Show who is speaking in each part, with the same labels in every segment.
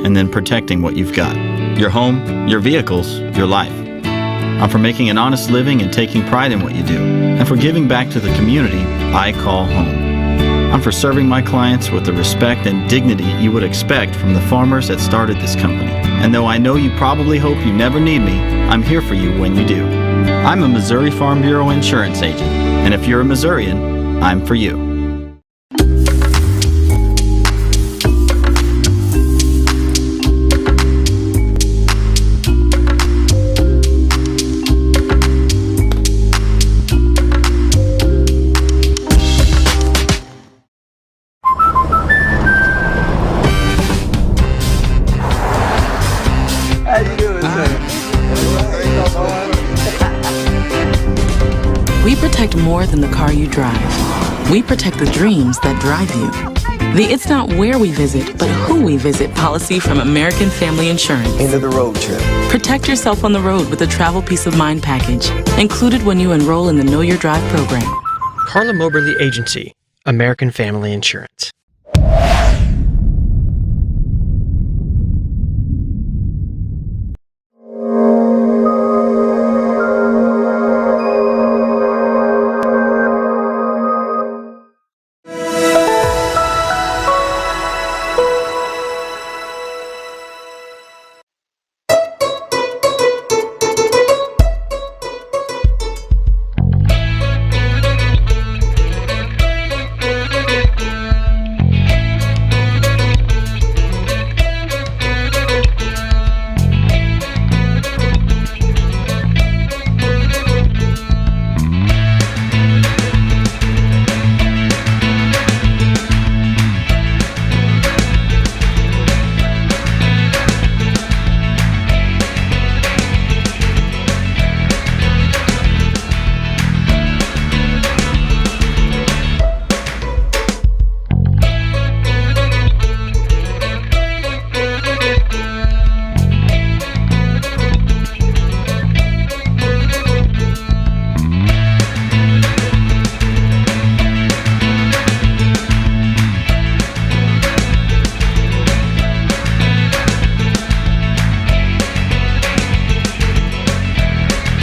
Speaker 1: and then protecting what you've got. Your home, your vehicles, your life. I'm for making an honest living and taking pride in what you do, and for giving back to the community I call home. I'm for serving my clients with the respect and dignity you would expect from the farmers that started this company. And though I know you probably hope you never need me, I'm here for you when you do. I'm a Missouri Farm Bureau insurance agent, and if you're a Missourian, I'm for you.
Speaker 2: We protect more than the car you drive. We protect the dreams that drive you. The "It's not where we visit, but who we visit" policy from American Family Insurance.
Speaker 3: End of the road trip.
Speaker 2: Protect yourself on the road with the Travel Peace of Mind package, included when you enroll in the Know Your Drive program.
Speaker 4: CARLA Moberly Agency, American Family Insurance.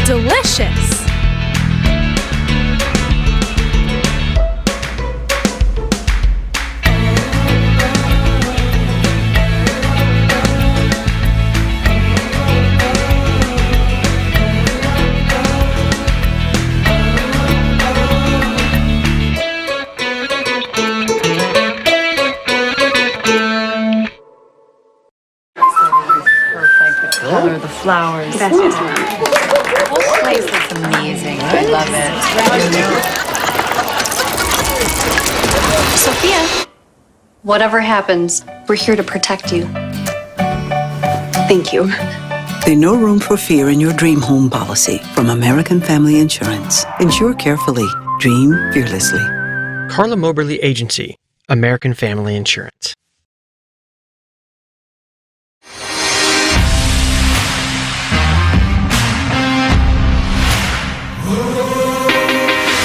Speaker 5: Delicious!
Speaker 6: The color of the flowers.
Speaker 7: That's just the whole place looks amazing. I love it. Sophia, whatever happens, we're here to protect you. Thank you.
Speaker 8: There's no room for fear in your dream home policy from American Family Insurance. Insure carefully. Dream fearlessly.
Speaker 4: CARLA Moberly Agency, American Family Insurance.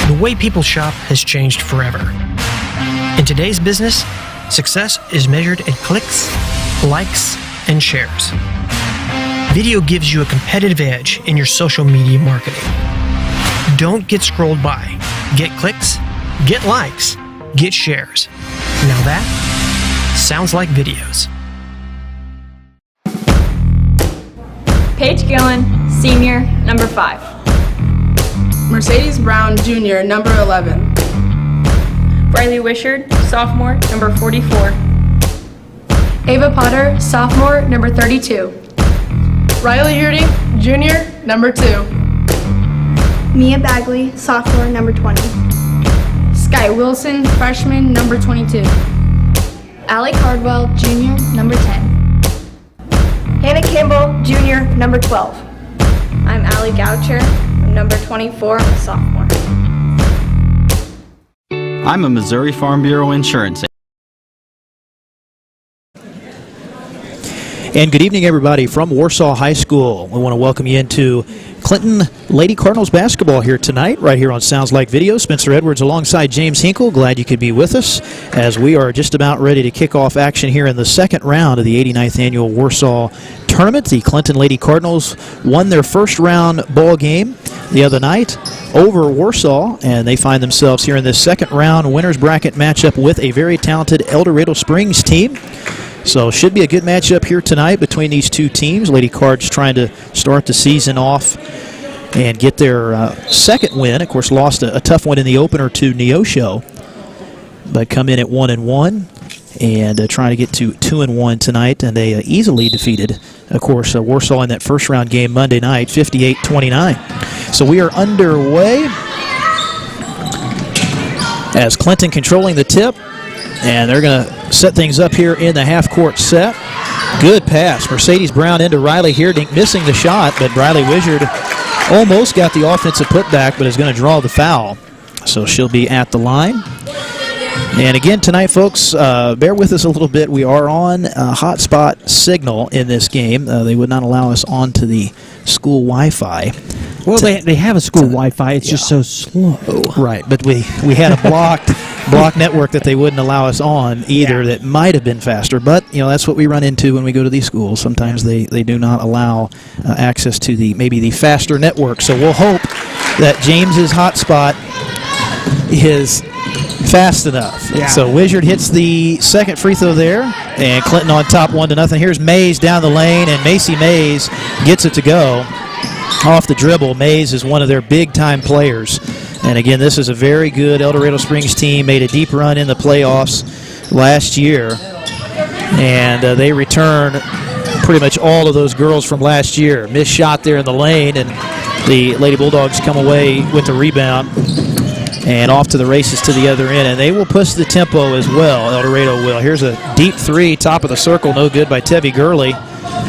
Speaker 4: The way people shop has changed forever. In today's business, success is measured in clicks, likes, and shares. Video gives you a competitive edge in your social media marketing. Don't get scrolled by. Get clicks, get likes, get shares. Now that sounds like videos.
Speaker 9: Paige Gillen, senior, number 5.
Speaker 10: Mercedes Brown, Jr., number 11.
Speaker 9: Riley Wishard, sophomore, number 44.
Speaker 11: Ava Potter, sophomore, number 32.
Speaker 10: Riley Hurdy, Jr., number 2.
Speaker 11: Mia Bagley, sophomore, number 20.
Speaker 10: Sky Wilson, freshman, number 22.
Speaker 11: Allie Cardwell, Jr., number 10. Hannah Campbell, Jr., number 12.
Speaker 9: I'm Allie Goucher, I'm number 24, I'm a sophomore.
Speaker 1: I'm a Missouri Farm Bureau insurance agent.
Speaker 3: And good evening, everybody, from Warsaw High School. We want to welcome you into Clinton Lady Cardinals basketball here tonight, right here on Sounds Like Video. Spencer Edwards alongside James Hinkle. Glad you could be with us as we are just about ready to kick off action here in the second round of the 89th Annual Warsaw Tournament. The Clinton Lady Cardinals won their first round ball game the other night over Warsaw, and they find themselves here in this second round winners bracket matchup with a very talented El Dorado Springs team. So should be a good matchup here tonight between these two teams. Lady Cards trying to start the season off and get their second win. Of course, lost a tough one in the opener to Neosho, but come in at 1-1 and trying to get to 2-1 tonight. And they easily defeated, of course, Warsaw in that first round game Monday night, 58-29. So we are underway as Clinton controlling the tip. And they're going to set things up here in the half-court set. Good pass. Mercedes Brown into Riley Heerdink, missing the shot, but Riley Wizard almost got the offensive putback, but is going to draw the foul. So she'll be at the line. And again tonight, folks, bear with us a little bit. We are on a hotspot signal in this game. They would not allow us onto the school Wi-Fi.
Speaker 4: Well, they have a school Wi-Fi. It's just so slow.
Speaker 3: Right, but we had a blocked network that they wouldn't allow us on either that might have been faster. But, you know, that's what we run into when we go to these schools. Sometimes they do not allow access to maybe the faster network. So we'll hope that James's hotspot is fast enough. Yeah. So Wizard hits the second free throw there, and Clinton on top 1-0. Here's Mays down the lane, and Macy Mays gets it to go. Off the dribble, Mays is one of their big-time players. And again, this is a very good El Dorado Springs team, made a deep run in the playoffs last year. And they return pretty much all of those girls from last year. Missed shot there in the lane, and the Lady Bulldogs come away with the rebound and off to the races to the other end. And they will push the tempo as well, El Dorado will. Here's a deep three, top of the circle, no good by Tevi Gurley.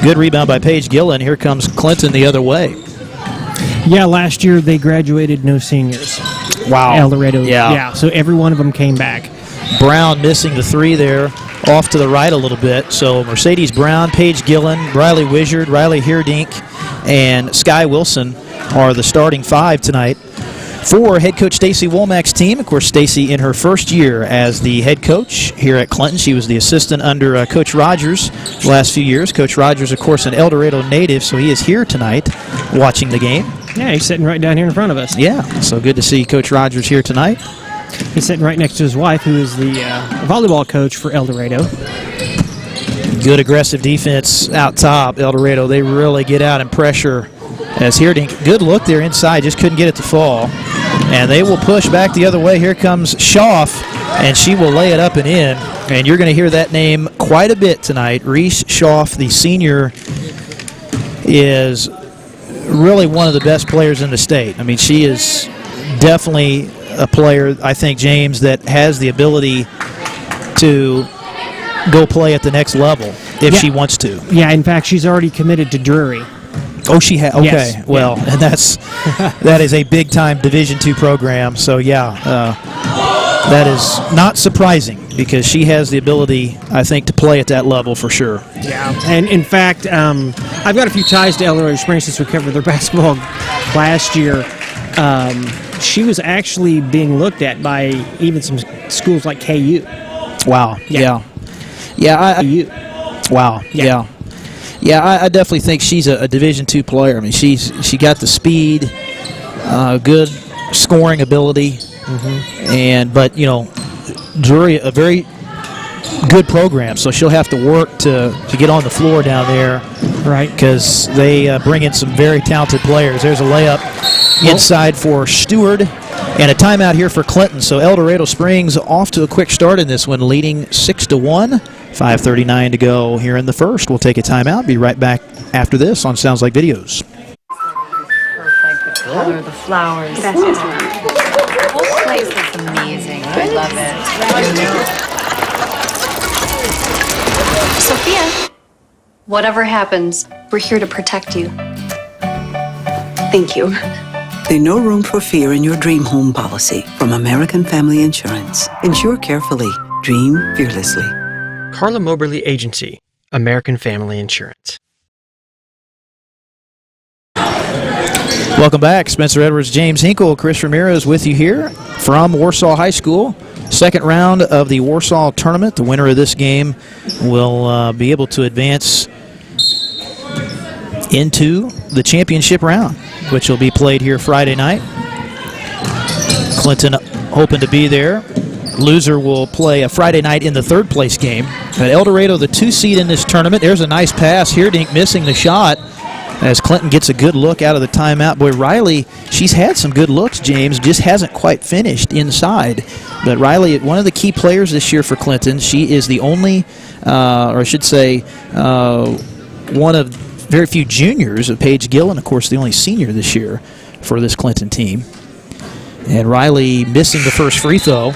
Speaker 3: Good rebound by Paige Gillen. Here comes Clinton the other way.
Speaker 4: Yeah, last year they graduated no seniors.
Speaker 3: Wow.
Speaker 4: El Dorado.
Speaker 3: Yeah.
Speaker 4: So every one of them came back.
Speaker 3: Brown missing the three there, off to the right a little bit. So Mercedes Brown, Paige Gillen, Riley Wizard, Riley Heerdink, and Sky Wilson are the starting five tonight for head coach Stacy Womack's team. Of course, Stacy in her first year as the head coach here at Clinton. She was the assistant under Coach Rogers the last few years. Coach Rogers, of course, an El Dorado native, so he is here tonight watching the game.
Speaker 4: Yeah, he's sitting right down here in front of us.
Speaker 3: Yeah, so good to see Coach Rogers here tonight.
Speaker 4: He's sitting right next to his wife, who is the volleyball coach for El Dorado.
Speaker 3: Good aggressive defense out top. El Dorado, they really get out and pressure as Heerdink. Good look there inside, just couldn't get it to fall. And they will push back the other way. Here comes Schaff, and she will lay it up and in. And you're going to hear that name quite a bit tonight. Reese Schaff, the senior, is really one of the best players in the state. I mean, she is definitely a player, I think, James, that has the ability to go play at the next level if she wants to.
Speaker 4: Yeah, in fact, she's already committed to Drury.
Speaker 3: Oh, she has. Okay,
Speaker 4: yes.
Speaker 3: Well, and that is a big-time Division II program. So that is not surprising because she has the ability, I think, to play at that level for sure.
Speaker 4: Yeah, and in fact, I've got a few ties to El Dorado Springs since we covered their basketball last year. She was actually being looked at by even some schools like KU.
Speaker 3: Wow. Yeah. Wow. Yeah. Yeah, I definitely think she's a Division II player. I mean, she got the speed, good scoring ability, but you know, Drury, a very good program, so she'll have to work to get on the floor down there, right? Because they bring in some very talented players. There's a layup inside for Stewart, and a timeout here for Clinton. So El Dorado Springs off to a quick start in this one, leading 6-1. 5:39 to go here in the first. We'll take a timeout. Be right back after this on Sounds Like Videos.
Speaker 5: Perfect. The color, the flowers. That's just the whole place looks amazing. I love it.
Speaker 7: Sophia, whatever happens, we're here to protect you. Thank you.
Speaker 8: There's no room for fear in your dream home policy from American Family Insurance. Insure carefully. Dream fearlessly.
Speaker 4: CARLA Moberly Agency, American Family Insurance.
Speaker 3: Welcome back. Spencer Edwards, James Hinkle, Chris Ramirez with you here from Warsaw High School. Second round of the Warsaw tournament. The winner of this game will be able to advance into the championship round, which will be played here Friday night. Clinton hoping to be there. Loser will play a Friday night in the third place game. At El Dorado, the 2 seed in this tournament. There's a nice pass. Heerdink missing the shot as Clinton gets a good look out of the timeout. Boy, Riley, she's had some good looks, James, just hasn't quite finished inside. But Riley, one of the key players this year for Clinton, she is the only, or I should say, one of very few juniors. Paige Gillen, of course, the only senior this year for this Clinton team. And Riley missing the first free throw.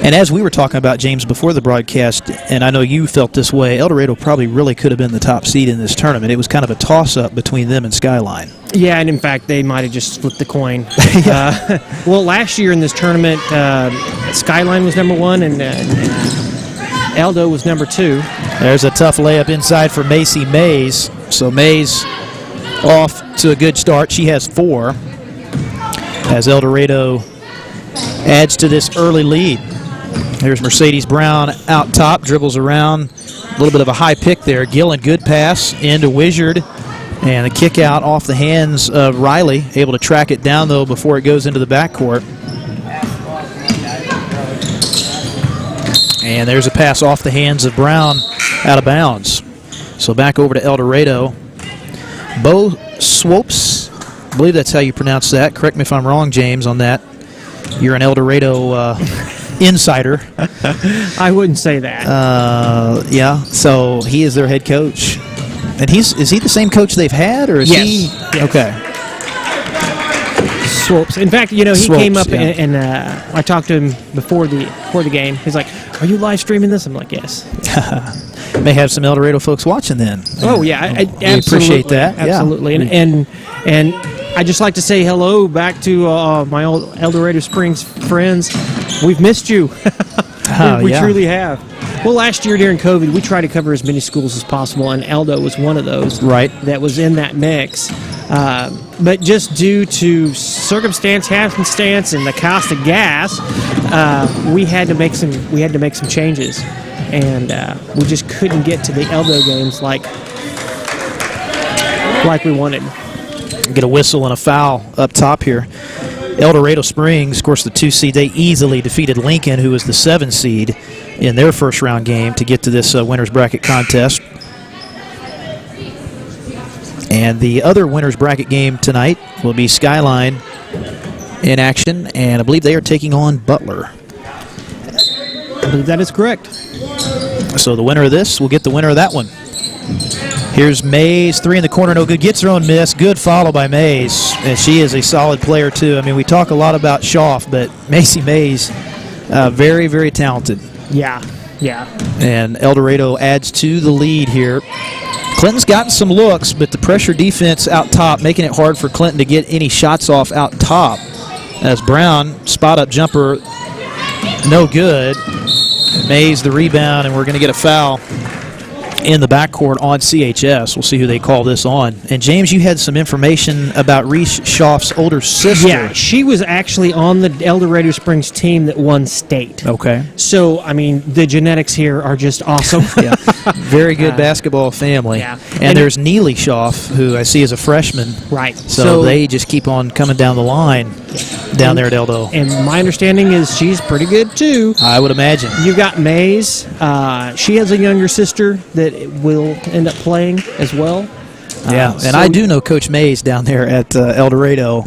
Speaker 3: And as we were talking about, James, before the broadcast, and I know you felt this way, El Dorado probably really could have been the top seed in this tournament. It was kind of a toss-up between them and Skyline.
Speaker 4: Yeah, and in fact, they might have just flipped the coin. Well, last year in this tournament, Skyline was number 1 and Aldo was number 2.
Speaker 3: There's a tough layup inside for Macy Mays. So Mays off to a good start. She has 4 as El Dorado adds to this early lead. There's Mercedes Brown out top, dribbles around. A little bit of a high pick there. Gillen, good pass into Wizard. And a kick out off the hands of Riley. Able to track it down, though, before it goes into the backcourt. And there's a pass off the hands of Brown out of bounds. So back over to El Dorado. Bo Swopes, I believe that's how you pronounce that. Correct me if I'm wrong, James, on that. You're an El Dorado insider.
Speaker 4: I wouldn't say that.
Speaker 3: Yeah, so he is their head coach. And is he the same coach they've had, or is he?
Speaker 4: Yes.
Speaker 3: Okay.
Speaker 4: Swopes. In fact, he
Speaker 3: Swopes,
Speaker 4: came up
Speaker 3: yeah.
Speaker 4: and I talked to him before the game. He's like, "Are you live streaming this?" I'm like, "Yes."
Speaker 3: May have some El Dorado folks watching then.
Speaker 4: Oh yeah, I
Speaker 3: we appreciate that.
Speaker 4: Absolutely,
Speaker 3: Yeah.
Speaker 4: and I just like to say hello back to my old El Dorado Springs friends. We've missed you. We truly have. Well, last year during COVID, we tried to cover as many schools as possible, and Aldo was one of those.
Speaker 3: Right.
Speaker 4: That was in that mix. But just due to happenstance, and the cost of gas, we had to make some changes, and we just couldn't get to the Aldo games like we wanted.
Speaker 3: Get a whistle and a foul up top here. El Dorado Springs, of course, the 2 seed, they easily defeated Lincoln, who was the 7 seed in their first round game, to get to this winner's bracket contest. And the other winner's bracket game tonight will be Skyline in action, and I believe they are taking on Butler.
Speaker 4: I believe that is correct.
Speaker 3: So the winner of this will get the winner of that one. Here's Mays, 3 in the corner, no good. Gets her own miss. Good follow by Mays. And she is a solid player, too. I mean, we talk a lot about Schaff, but Macy Mays, very, very talented.
Speaker 4: Yeah.
Speaker 3: And El Dorado adds to the lead here. Clinton's gotten some looks, but the pressure defense out top, making it hard for Clinton to get any shots off out top. As Brown, spot-up jumper, no good. Mays the rebound, and we're going to get a foul in the backcourt on CHS. We'll see who they call this on. And James, you had some information about Reese Schaff's older sister.
Speaker 4: Yeah, she was actually on the El Dorado Springs team that won state.
Speaker 3: Okay.
Speaker 4: So, I mean, the genetics here are just awesome.
Speaker 3: Yeah. Very good basketball family.
Speaker 4: Yeah.
Speaker 3: And there's Neely Schaff, who I see as a freshman.
Speaker 4: Right.
Speaker 3: So they just keep on coming down the line down there at Eldo.
Speaker 4: And my understanding is she's pretty good, too.
Speaker 3: I would imagine.
Speaker 4: You've got Mays. She has a younger sister that will end up playing as well.
Speaker 3: Yeah, and I do know Coach Mays down there at El Dorado,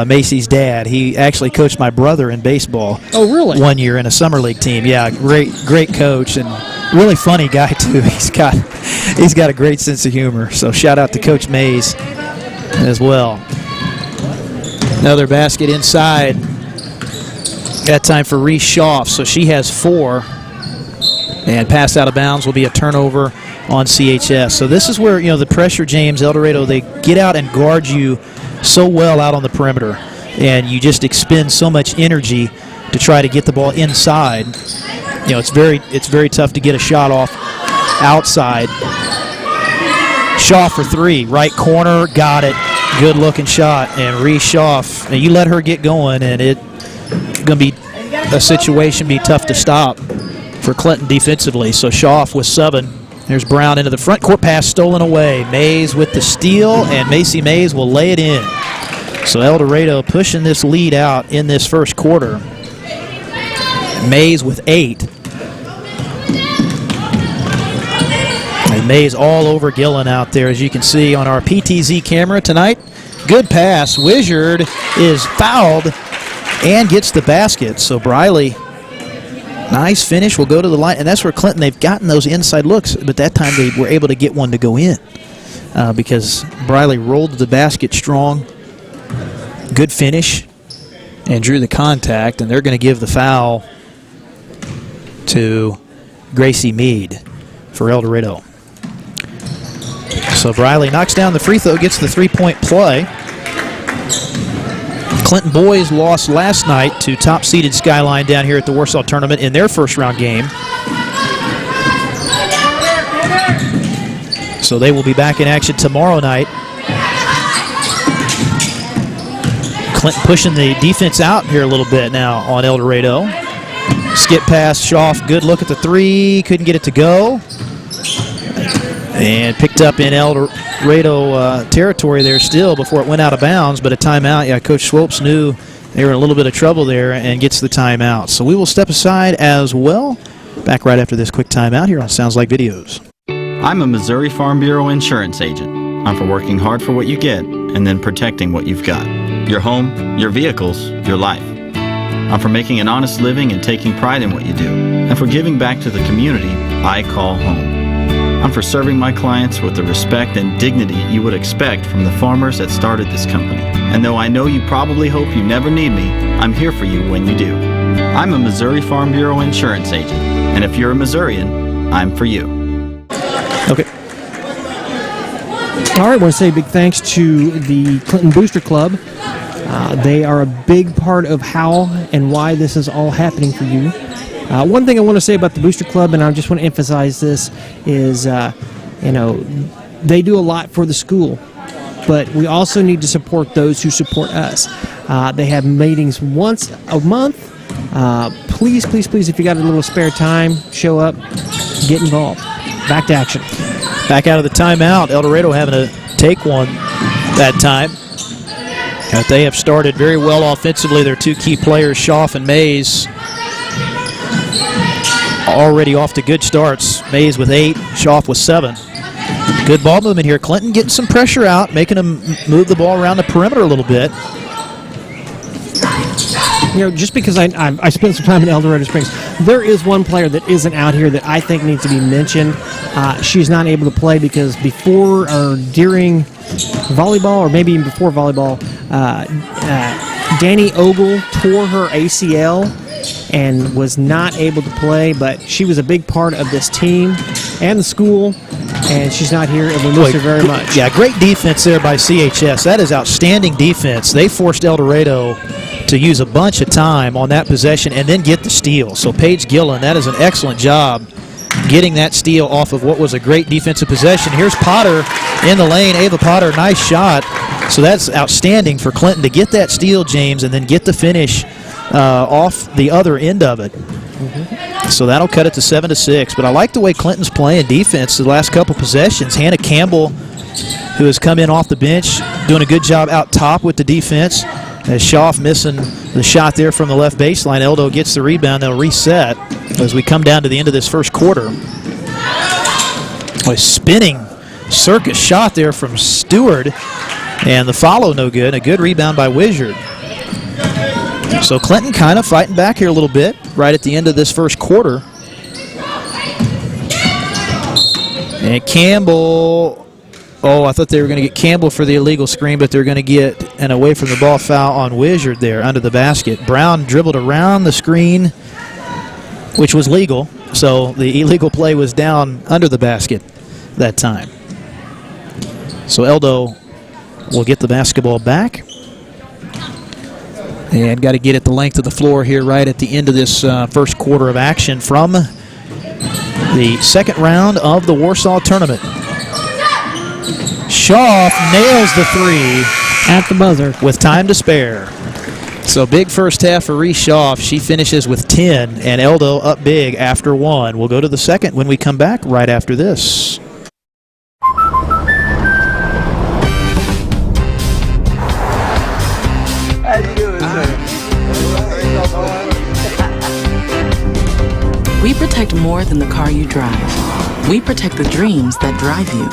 Speaker 3: Macy's dad. He actually coached my brother in baseball.
Speaker 4: Oh, really?
Speaker 3: 1 year in a summer league team. Yeah, great coach and really funny guy too. He's got a great sense of humor. So shout out to Coach Mays as well. Another basket inside. That time for Reese Schaff. So she has 4. And pass out of bounds will be a turnover on CHS. So this is where, the pressure, James, El Dorado, they get out and guard you so well out on the perimeter. And you just expend so much energy to try to get the ball inside. It's very tough to get a shot off outside. Shaw for three, right corner, got it. Good looking shot, and Reese Shaw. And you let her get going, and it's going to be a situation be tough to stop for Clinton defensively. So Shaw with 7. There's Brown into the front court pass, stolen away. Mays with the steal, and Macy Mays will lay it in. So El Dorado pushing this lead out in this first quarter. Mays with 8. And Mays all over Gillen out there, as you can see on our PTZ camera tonight. Good pass. Wizard is fouled and gets the basket. So Briley, nice finish, will go to the line. And that's where Clinton, they've gotten those inside looks, but that time they were able to get one to go in because Briley rolled to the basket strong. Good finish and drew the contact, and they're going to give the foul to Gracie Mead for El Dorado. So Briley knocks down the free throw, gets the three-point play. Clinton boys lost last night to top-seeded Skyline down here at the Warsaw Tournament in their first-round game. So they will be back in action tomorrow night. Clinton pushing the defense out here a little bit now on El Dorado. Skip pass, Schaff, good look at the three, couldn't get it to go. And picked up in El Dorado territory there still before it went out of bounds, but a timeout. Yeah, Coach Swopes knew they were in a little bit of trouble there and gets the timeout. So we will step aside as well. Back right after this quick timeout here on Sounds Like Videos.
Speaker 1: I'm a Missouri Farm Bureau insurance agent. I'm for working hard for what you get and then protecting what you've got. Your home, your vehicles, your life. I'm for making an honest living and taking pride in what you do, and for giving back to the community I call home. I'm for serving my clients with the respect and dignity you would expect from the farmers that started this company. And though I know you probably hope you never need me, I'm here for you when you do. I'm a Missouri Farm Bureau insurance agent, and if you're a Missourian, I'm for you.
Speaker 3: Okay.
Speaker 6: All right, I want to say a big thanks to the Clinton Booster Club. They are a big part of how and why this is all happening for you. One thing I want to say about the Booster Club, and I just want to emphasize this, is they do a lot for the school, but we also need to support those who support us. They have meetings once a month. Please, please, please, if you got a little spare time, show up, get involved. Back to action.
Speaker 3: Back out of the timeout. El Dorado having to take one that time. But they have started very well offensively. Their two key players, Schaff and Mays, already off to good starts. Mays with 8, Schaff with 7. Good ball movement here. Clinton getting some pressure out, making them move the ball around the perimeter a little bit.
Speaker 6: Just because I spent some time in El Dorado Springs, there is one player that isn't out here that I think needs to be mentioned. She's not able to play because before or during volleyball, or maybe even before volleyball, Danny Ogle tore her ACL and was not able to play, but she was a big part of this team and the school, and she's not here, and we miss her very much.
Speaker 3: Yeah, great defense there by CHS. That is outstanding defense. They forced El Dorado to use a bunch of time on that possession and then get the steal. So Paige Gillen, that is an excellent job getting that steal off of what was a great defensive possession. Here's Potter in the lane. Ava Potter, nice shot. So that's outstanding for Clinton to get that steal, James, and then get the finish off the other end of it. So that'll cut it to 7-6. But I like the way Clinton's playing defense the last couple possessions. Hannah Campbell, who has come in off the bench, doing a good job out top with the defense. As Schaff missing the shot there from the left baseline, Eldo gets the rebound. They'll reset as we come down to the end of this first quarter. A spinning circus shot there from Stewart, and the follow no good. A good rebound by Wizard. So Clinton kind of fighting back here a little bit right at the end of this first quarter. And Campbell... Oh, I thought they were going to get Campbell for the illegal screen, but they're going to get an away from the ball foul on Wizard there under the basket. Brown dribbled around the screen, which was legal, so the illegal play was down under the basket that time. So Eldo will get the basketball back. And got to get it the length of the floor here right at the end of this first quarter of action from the second round of the Warsaw tournament. Schaaf nails the three
Speaker 6: at the buzzer
Speaker 3: with time to spare. So big first half for Reese Schaaf. She finishes with 10, and Eldo up big after 1. We'll go to the second when we come back right after this.
Speaker 2: We protect more than the car you drive. We protect the dreams that drive you.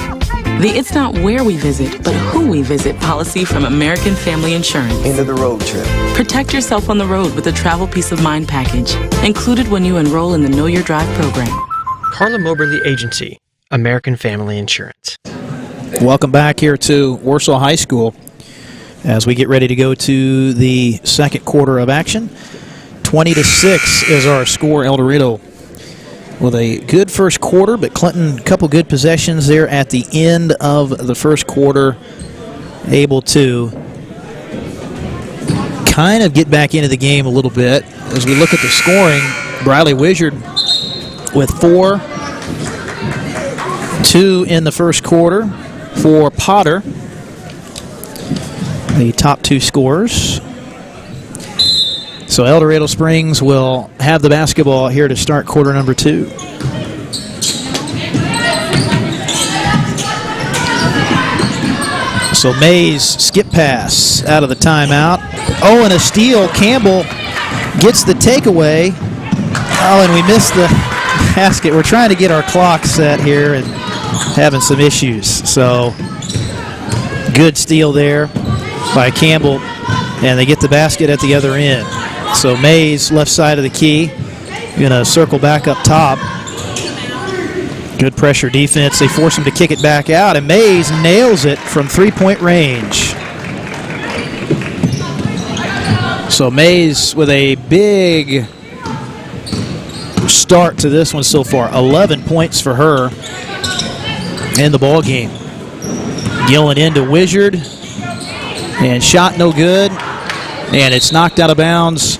Speaker 2: The It's Not Where We Visit, but Who We Visit policy from American Family Insurance.
Speaker 12: End of the road trip.
Speaker 2: Protect yourself on the road with the Travel Peace of Mind package, included when you enroll in the Know Your Drive program.
Speaker 4: CARLA MOBERLY Agency, American Family Insurance.
Speaker 3: Welcome back here to Warsaw High School as we get ready to go to the second quarter of action. 20-6 is our score. El Dorado with a good first quarter, but Clinton, a couple good possessions there at the end of the first quarter, able to kind of get back into the game a little bit. As we look at the scoring, Briley Wizard with 4, 2 in the first quarter for Potter, the top 2 scorers. So El Dorado Springs will have the basketball here to start quarter number 2. So Mays skip pass out of the timeout. Oh, and a steal. Campbell gets the takeaway. Oh, and we missed the basket. We're trying to get our clock set here and having some issues. So good steal there by Campbell, and they get the basket at the other end. So Mays, left side of the key, going to circle back up top. Good pressure defense. They force him to kick it back out, and Mays nails it from three-point range. So Mays with a big start to this one so far. 11 points for her in the ball game. Gillen into Wizard, and shot no good, and it's knocked out of bounds.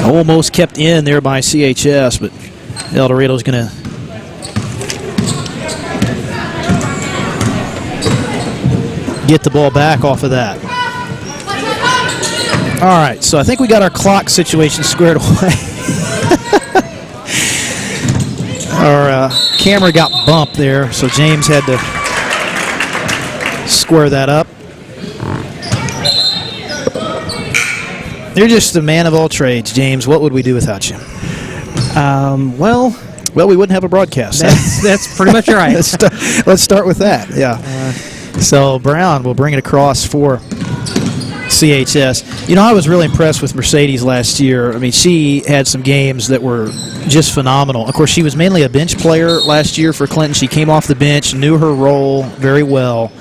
Speaker 3: Almost kept in there by CHS, but El Dorado's going to get the ball back off of that. All right, so I think we got our clock situation squared away. Our camera got bumped there, so James had to square that up. You're just a man of all trades, James. What would we do without you?
Speaker 6: Well,
Speaker 3: we wouldn't have a broadcast.
Speaker 6: That's pretty much right.
Speaker 3: Let's start with that. Yeah. So Brown will bring it across for CHS. You know, I was really impressed with Mercedes last year. I mean, she had some games that were just phenomenal. Of course, she was mainly a bench player last year for Clinton. She came off the bench, knew her role very well.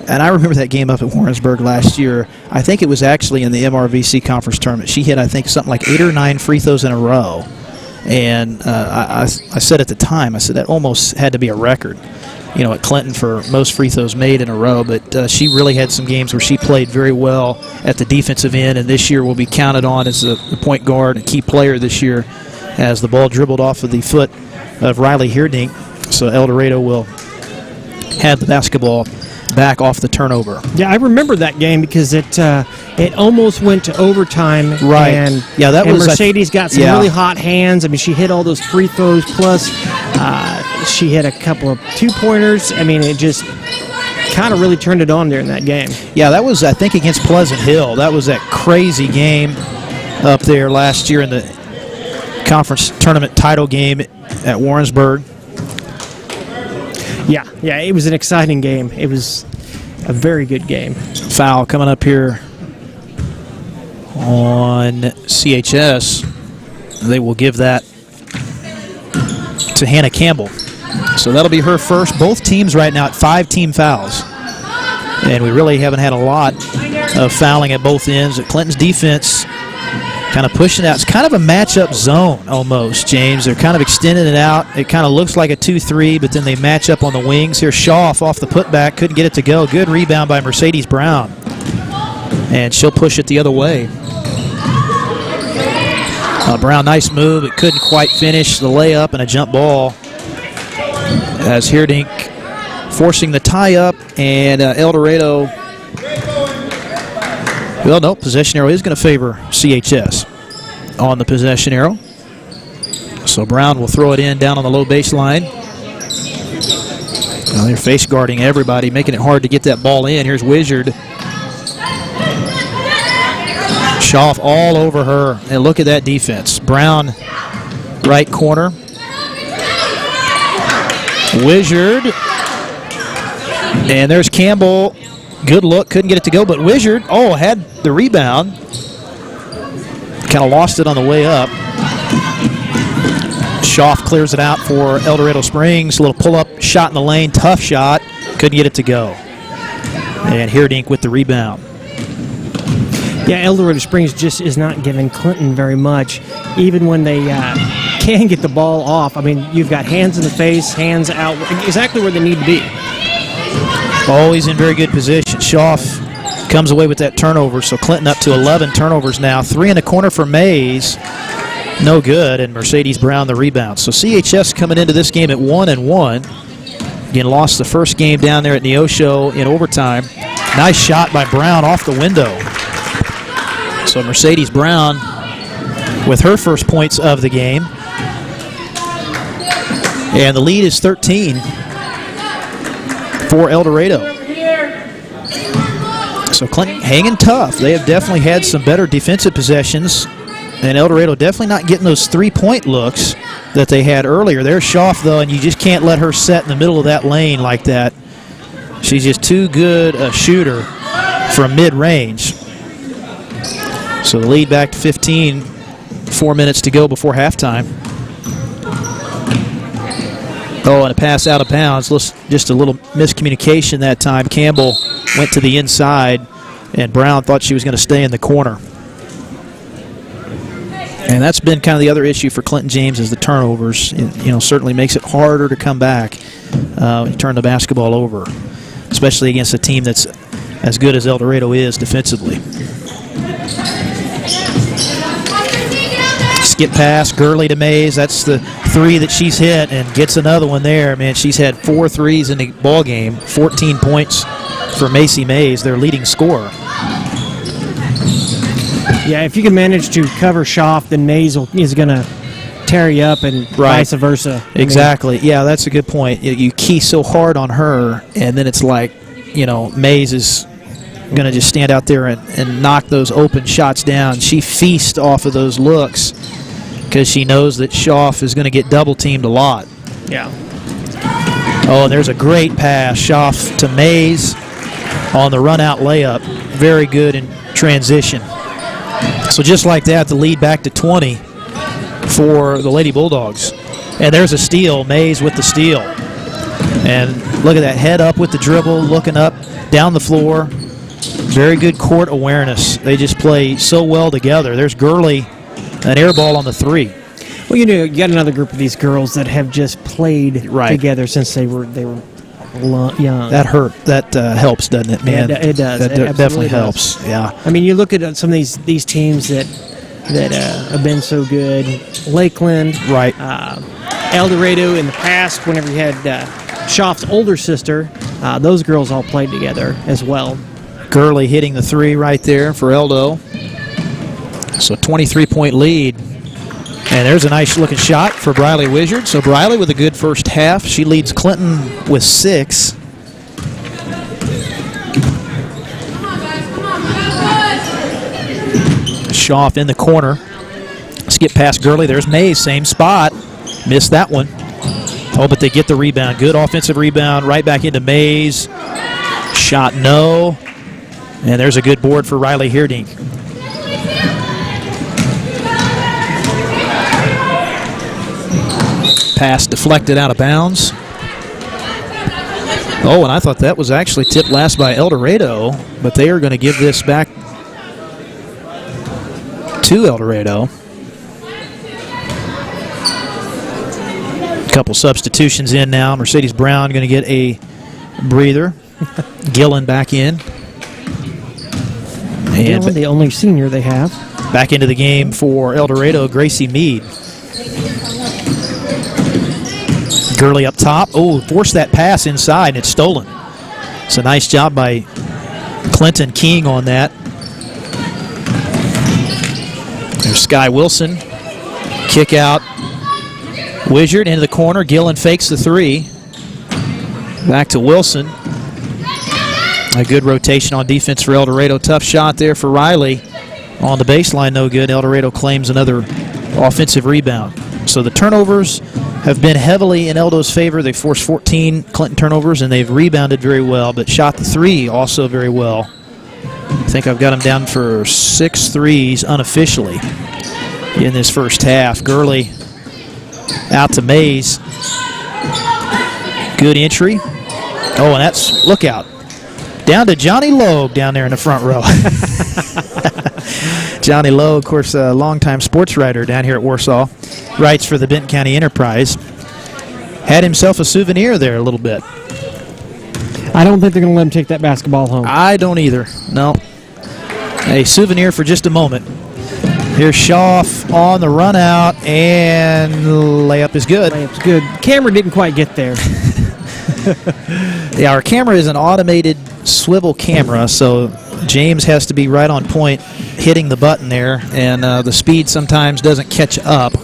Speaker 3: And I remember that game up at Warrensburg last year. I think it was actually in the MRVC conference tournament. She hit, I think, something like 8 or 9 free throws in a row. And I said at the time, I said that almost had to be a record, you know, at Clinton for most free throws made in a row. But she really had some games where she played very well at the defensive end, and this year will be counted on as the point guard, a key player this year, as the ball dribbled off of the foot of Riley Heerdink. So El Dorado will have the basketball back off the turnover.
Speaker 6: Yeah, I remember that game because it almost went to overtime.
Speaker 3: Right.
Speaker 6: And,
Speaker 3: yeah, that was
Speaker 6: Mercedes got some really hot hands. I mean, she hit all those free throws, plus she hit a couple of two-pointers. I mean, it just kind of really turned it on there in that game. Yeah,
Speaker 3: that was, I think, against Pleasant Hill. That was that crazy game up there last year in the conference tournament title game at Warrensburg.
Speaker 6: Yeah, it was an exciting game. It was a very good game.
Speaker 3: Foul coming up here on CHS. They will give that to Hannah Campbell. So that'll be her first. Both teams right now at 5 team fouls. And we really haven't had a lot of fouling at both ends. Clinton's defense kind of pushing out. It's kind of a matchup zone almost, James. They're kind of extending it out. It kind of looks like a 2-3, but then they match up on the wings. Here, Schaaf off the putback. Couldn't get it to go. Good rebound by Mercedes Brown. And she'll push it the other way. Brown, nice move. It couldn't quite finish the layup and a jump ball. As Hierdink forcing the tie-up, and El Dorado, well, no, possession arrow is going to favor CHS on the possession arrow. So Brown will throw it in down on the low baseline. Well, they're face guarding everybody, making it hard to get that ball in. Here's Wizard. Schaff all over her, and look at that defense. Brown, right corner. Wizard, and there's Campbell. Good look, couldn't get it to go, but Wizard, had the rebound. Kind of lost it on the way up. Schaff clears it out for El Dorado Springs. A little pull-up shot in the lane, tough shot. Couldn't get it to go. And Hierdink with the rebound.
Speaker 6: Yeah, El Dorado Springs just is not giving Clinton very much, even when they can get the ball off. I mean, you've got hands in the face, hands out, exactly where they need to be.
Speaker 3: Always in very good position. Schaff comes away with that turnover, so Clinton up to 11 turnovers now. 3 in the corner for Mays. No good, and Mercedes Brown the rebound. So CHS coming into this game at 1-1. Again, lost the first game down there at Neosho in overtime. Nice shot by Brown off the window. So Mercedes Brown with her first points of the game. And the lead is 13 for El Dorado. So Clinton hanging tough. They have definitely had some better defensive possessions. And El Dorado definitely not getting those three-point looks that they had earlier. There's Schaff, though, and you just can't let her set in the middle of that lane like that. She's just too good a shooter from mid-range. So the lead back to 15, 4 minutes to go before halftime. And a pass out of bounds. Just a little miscommunication that time. Campbell went to the inside, and Brown thought she was going to stay in the corner. And that's been kind of the other issue for Clinton James is the turnovers. It, certainly makes it harder to come back when you turn the basketball over, especially against a team that's as good as El Dorado is defensively. Skip pass, Gurley to Mays. That's the three that she's hit, and gets another one there. Man, she's had 4 threes in the ball game. 14 points for Macy Mays, their leading scorer.
Speaker 6: Yeah, if you can manage to cover Schaff, then Mays is going to tear you up, and vice versa.
Speaker 3: Exactly. Yeah, that's a good point. You key so hard on her, and then it's like, Mays is going to just stand out there and knock those open shots down. She feasts off of those looks because she knows that Schaff is going to get double-teamed a lot.
Speaker 6: Yeah.
Speaker 3: And there's a great pass. Schaff to Mays on the run-out layup. Very good in transition. So just like that, the lead back to 20 for the Lady Bulldogs. And there's a steal. Mays with the steal. And look at that, head up with the dribble, looking up, down the floor. Very good court awareness. They just play so well together. There's Gurley, an air ball on the three.
Speaker 6: Well, you got another group of these girls that have just played together since they were young.
Speaker 3: That hurt. That helps, doesn't it, man?
Speaker 6: It does.
Speaker 3: That definitely helps. Yeah.
Speaker 6: I mean, you look at some of these teams that have been so good. Lakeland,
Speaker 3: right?
Speaker 6: El Dorado in the past, whenever you had Schaff's older sister, those girls all played together as well.
Speaker 3: Gurley hitting the three right there for Eldo. So 23-point lead. And there's a nice looking shot for Briley Wizard. So Briley with a good first half. She leads Clinton with 6. Schaff in the corner. Skip past Gurley. There's Mays, same spot. Missed that one. But they get the rebound. Good offensive rebound. Right back into Mays. Shot no. And there's a good board for Riley Hierdink. Pass deflected out of bounds. And I thought that was actually tipped last by El Dorado, but they are going to give this back to El Dorado. A couple substitutions in now. Mercedes Brown going to get a breather. Gillen back in.
Speaker 6: Gillen, the only senior they have.
Speaker 3: Back into the game for El Dorado, Gracie Mead. Gurley up top. Oh, forced that pass inside, and it's stolen. It's a nice job by Clinton King on that. There's Sky Wilson. Kick out. Wizard into the corner. Gillen fakes the three. Back to Wilson. A good rotation on defense for El Dorado. Tough shot there for Riley. On the baseline, no good. El Dorado claims another offensive rebound. So the turnovers have been heavily in Eldo's favor. They forced 14 Clinton turnovers, and they've rebounded very well, but shot the three also very well. I think I've got them down for 6 threes unofficially in this first half. Gurley out to Mays. Good entry. Oh, and that's, look out. Down to Johnny Loeb down there in the front row. Johnny Lowe, of course, a longtime sports writer down here at Warsaw, writes for the Benton County Enterprise. Had himself a souvenir there a little bit.
Speaker 6: I don't think they're going to let him take that basketball home.
Speaker 3: I don't either. No. A souvenir for just a moment. Here's Schaff on the run out, and layup is good.
Speaker 6: Layup's good. Camera didn't quite get there.
Speaker 3: Yeah, our camera is an automated swivel camera, so James has to be right on point hitting the button there, and the speed sometimes doesn't catch up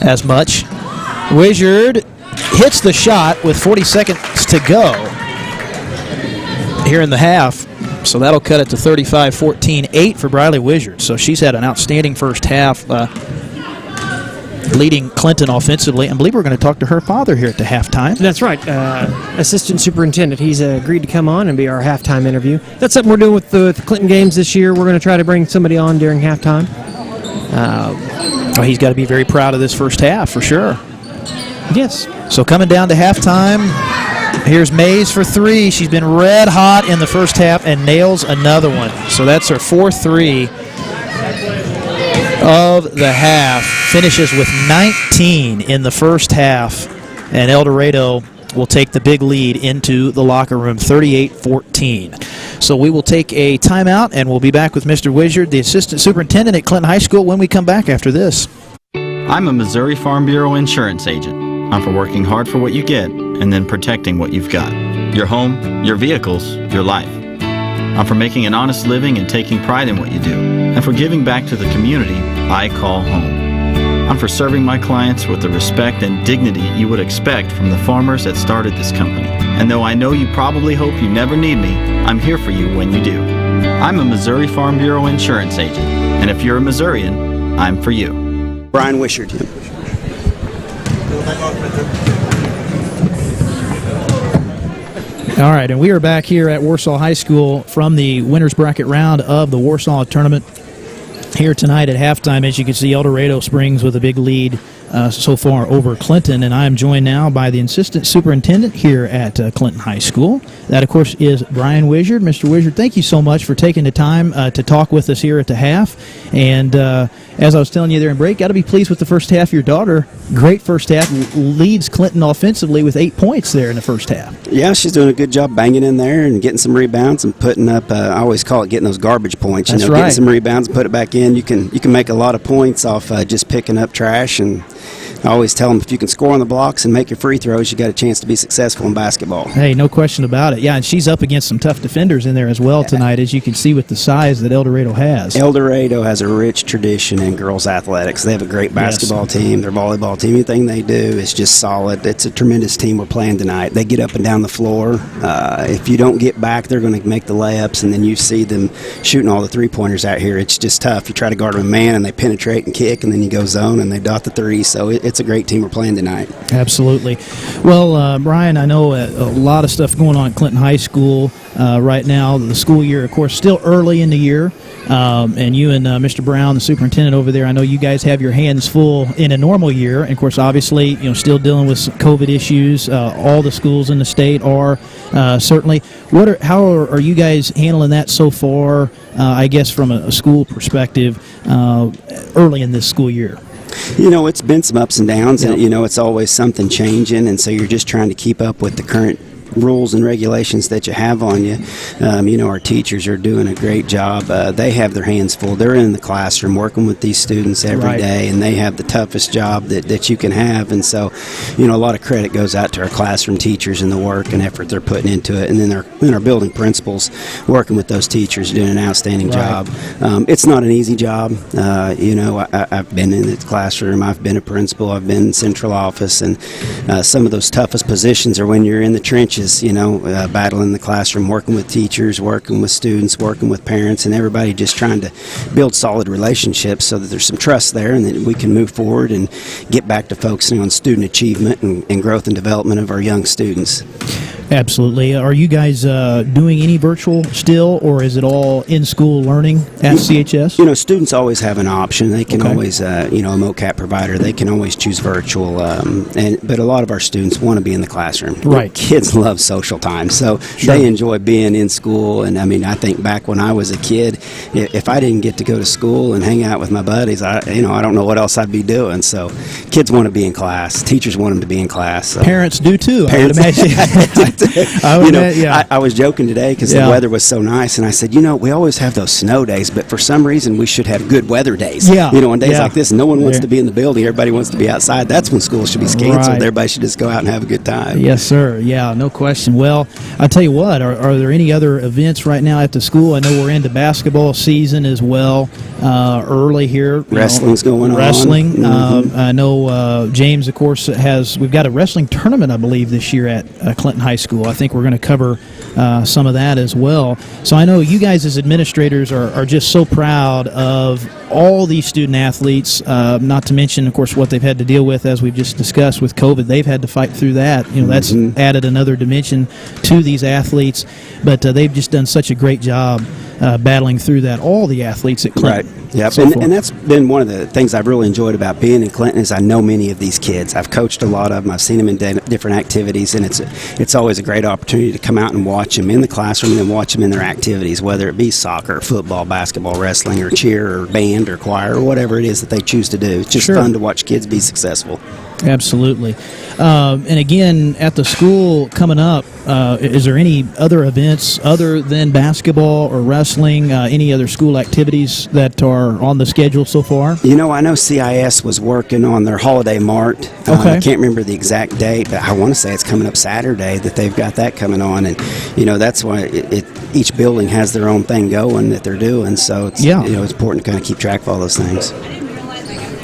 Speaker 3: as much. Wizard hits the shot with 40 seconds to go here in the half, so that'll cut it to 35-14, 8 for Briley Wizard. So she's had an outstanding first half, leading Clinton offensively. I believe we're going to talk to her father here at the halftime.
Speaker 6: That's right. Assistant superintendent. He's agreed to come on and be our halftime interview. That's something we're doing with the Clinton games this year. We're going to try to bring somebody on during halftime.
Speaker 3: He's got to be very proud of this first half for sure.
Speaker 6: Yes.
Speaker 3: So coming down to halftime, here's Mays for three. She's been red hot in the first half and nails another one. So that's her 4th-3 of the half. Finishes with 19 in the first half, and El Dorado will take the big lead into the locker room, 38-14. So we will take a timeout, and we'll be back with Mr. Wizard, the assistant superintendent at Clinton High School, when we come back after this.
Speaker 1: I'm a Missouri Farm Bureau insurance agent. I'm for working hard for what you get and then protecting what you've got. Your home, your vehicles, your life. I'm for making an honest living and taking pride in what you do, and for giving back to the community I call home. I'm for serving my clients with the respect and dignity you would expect from the farmers that started this company. And though I know you probably hope you never need me, I'm here for you when you do. I'm a Missouri Farm Bureau insurance agent, and if you're a Missourian, I'm for you.
Speaker 12: Brian Wishart.
Speaker 3: All right, and we are back here at Warsaw High School from the winner's bracket round of the Warsaw tournament. Here tonight at halftime, as you can see, El Dorado Springs with a big lead so far over Clinton, and I am joined now by the assistant superintendent here at Clinton High School. That, of course, is Brian Wizard. Mr. Wizard, thank you so much for taking the time to talk with us here at the half. And as I was telling you there in break, got to be pleased with the first half. Your daughter, great first half, leads Clinton offensively with 8 points there in the first half.
Speaker 12: Yeah, she's doing a good job banging in there and getting some rebounds and putting up, I always call it getting those garbage points.
Speaker 3: That's right.
Speaker 12: Getting some rebounds and put it back in. You can make a lot of points off just picking up trash, and I always tell them if you can score on the blocks and make your free throws, you got a chance to be successful in basketball.
Speaker 3: Hey, no question about it. Yeah, and she's up against some tough defenders in there as well tonight, as you can see with the size that El Dorado has.
Speaker 12: El Dorado has a rich tradition in girls athletics. They have a great basketball team. Their volleyball team, anything they do is just solid. It's a tremendous team we're playing tonight. They get up and down the floor. If you don't get back, they're going to make the layups, and then you see them shooting all the three-pointers out here. It's just tough. You try to guard them a man, and they penetrate and kick, and then you go zone, and they dot the three. So it's a great team we're playing tonight.
Speaker 3: Absolutely. Well, Brian, I know a lot of stuff going on at Clinton High School right now. The school year, of course, still early in the year. And you and Mr. Brown, the superintendent over there, I know you guys have your hands full in a normal year. And, of course, obviously, still dealing with COVID issues. All the schools in the state are certainly. How are you guys handling that so far, I guess, from a school perspective early in this school year?
Speaker 12: It's been some ups and downs, and, it's always something changing, and so you're just trying to keep up with the current rules and regulations that you have on you. Our teachers are doing a great job. They have their hands full. They're in the classroom working with these students every day, and they have the toughest job that you can have. And so, a lot of credit goes out to our classroom teachers and the work and effort they're putting into it. And then our building principals working with those teachers doing an outstanding job. It's not an easy job. I've been in the classroom. I've been a principal. I've been in central office. And some of those toughest positions are when you're in the trenches, battling the classroom, working with teachers, working with students, working with parents, and everybody just trying to build solid relationships so that there's some trust there and that we can move forward and get back to focusing on student achievement and growth and development of our young students.
Speaker 3: Absolutely. Are you guys doing any virtual still, or is it all in-school learning at CHS?
Speaker 12: Students always have an option. They can always, a MOCAP provider, they can always choose virtual. But a lot of our students want to be in the classroom.
Speaker 3: Right.
Speaker 12: Kids love social time, so they enjoy being in school. And I think back when I was a kid, if I didn't get to go to school and hang out with my buddies, I don't know what else I'd be doing. So kids want to be in class. Teachers want them to be in class. So.
Speaker 3: Parents do too.
Speaker 12: Parents,
Speaker 3: I would imagine.
Speaker 12: I was joking today because the weather was so nice, and I said, we always have those snow days, but for some reason we should have good weather days. On days like this, no one wants to be in the building. Everybody wants to be outside. That's when school should be canceled. Everybody should just go out and have a good time.
Speaker 3: Yes, sir. Yeah, no question. Well, I'll tell you what, are there any other events right now at the school? I know we're into basketball season as well, early here.
Speaker 12: Wrestling's going on.
Speaker 3: Wrestling. I know James, of course, we've got a wrestling tournament, I believe, this year at Clinton High School. I think we're going to cover some of that as well. So I know you guys as administrators are just so proud of all these student athletes, not to mention, of course, what they've had to deal with, as we've just discussed with COVID. They've had to fight through that. That's added another dimension to these athletes, but they've just done such a great job battling through that, all the athletes at Clinton.
Speaker 12: Right. Yep. And that's been one of the things I've really enjoyed about being in Clinton is I know many of these kids. I've coached a lot of them. I've seen them in different activities, and it's always a great opportunity to come out and watch them in the classroom and then watch them in their activities, whether it be soccer, football, basketball, wrestling, or cheer, or band, or choir, or whatever it is that they choose to do. It's just fun to watch kids be successful.
Speaker 3: Absolutely. And again, at the school coming up, is there any other events other than basketball or wrestling, any other school activities that are on the schedule so far?
Speaker 12: I know CIS was working on their holiday mart. I can't remember the exact date, but I want to say it's coming up Saturday that they've got that coming on. And, that's why each building has their own thing going that they're doing. So, it's important to kind of keep track of all those things.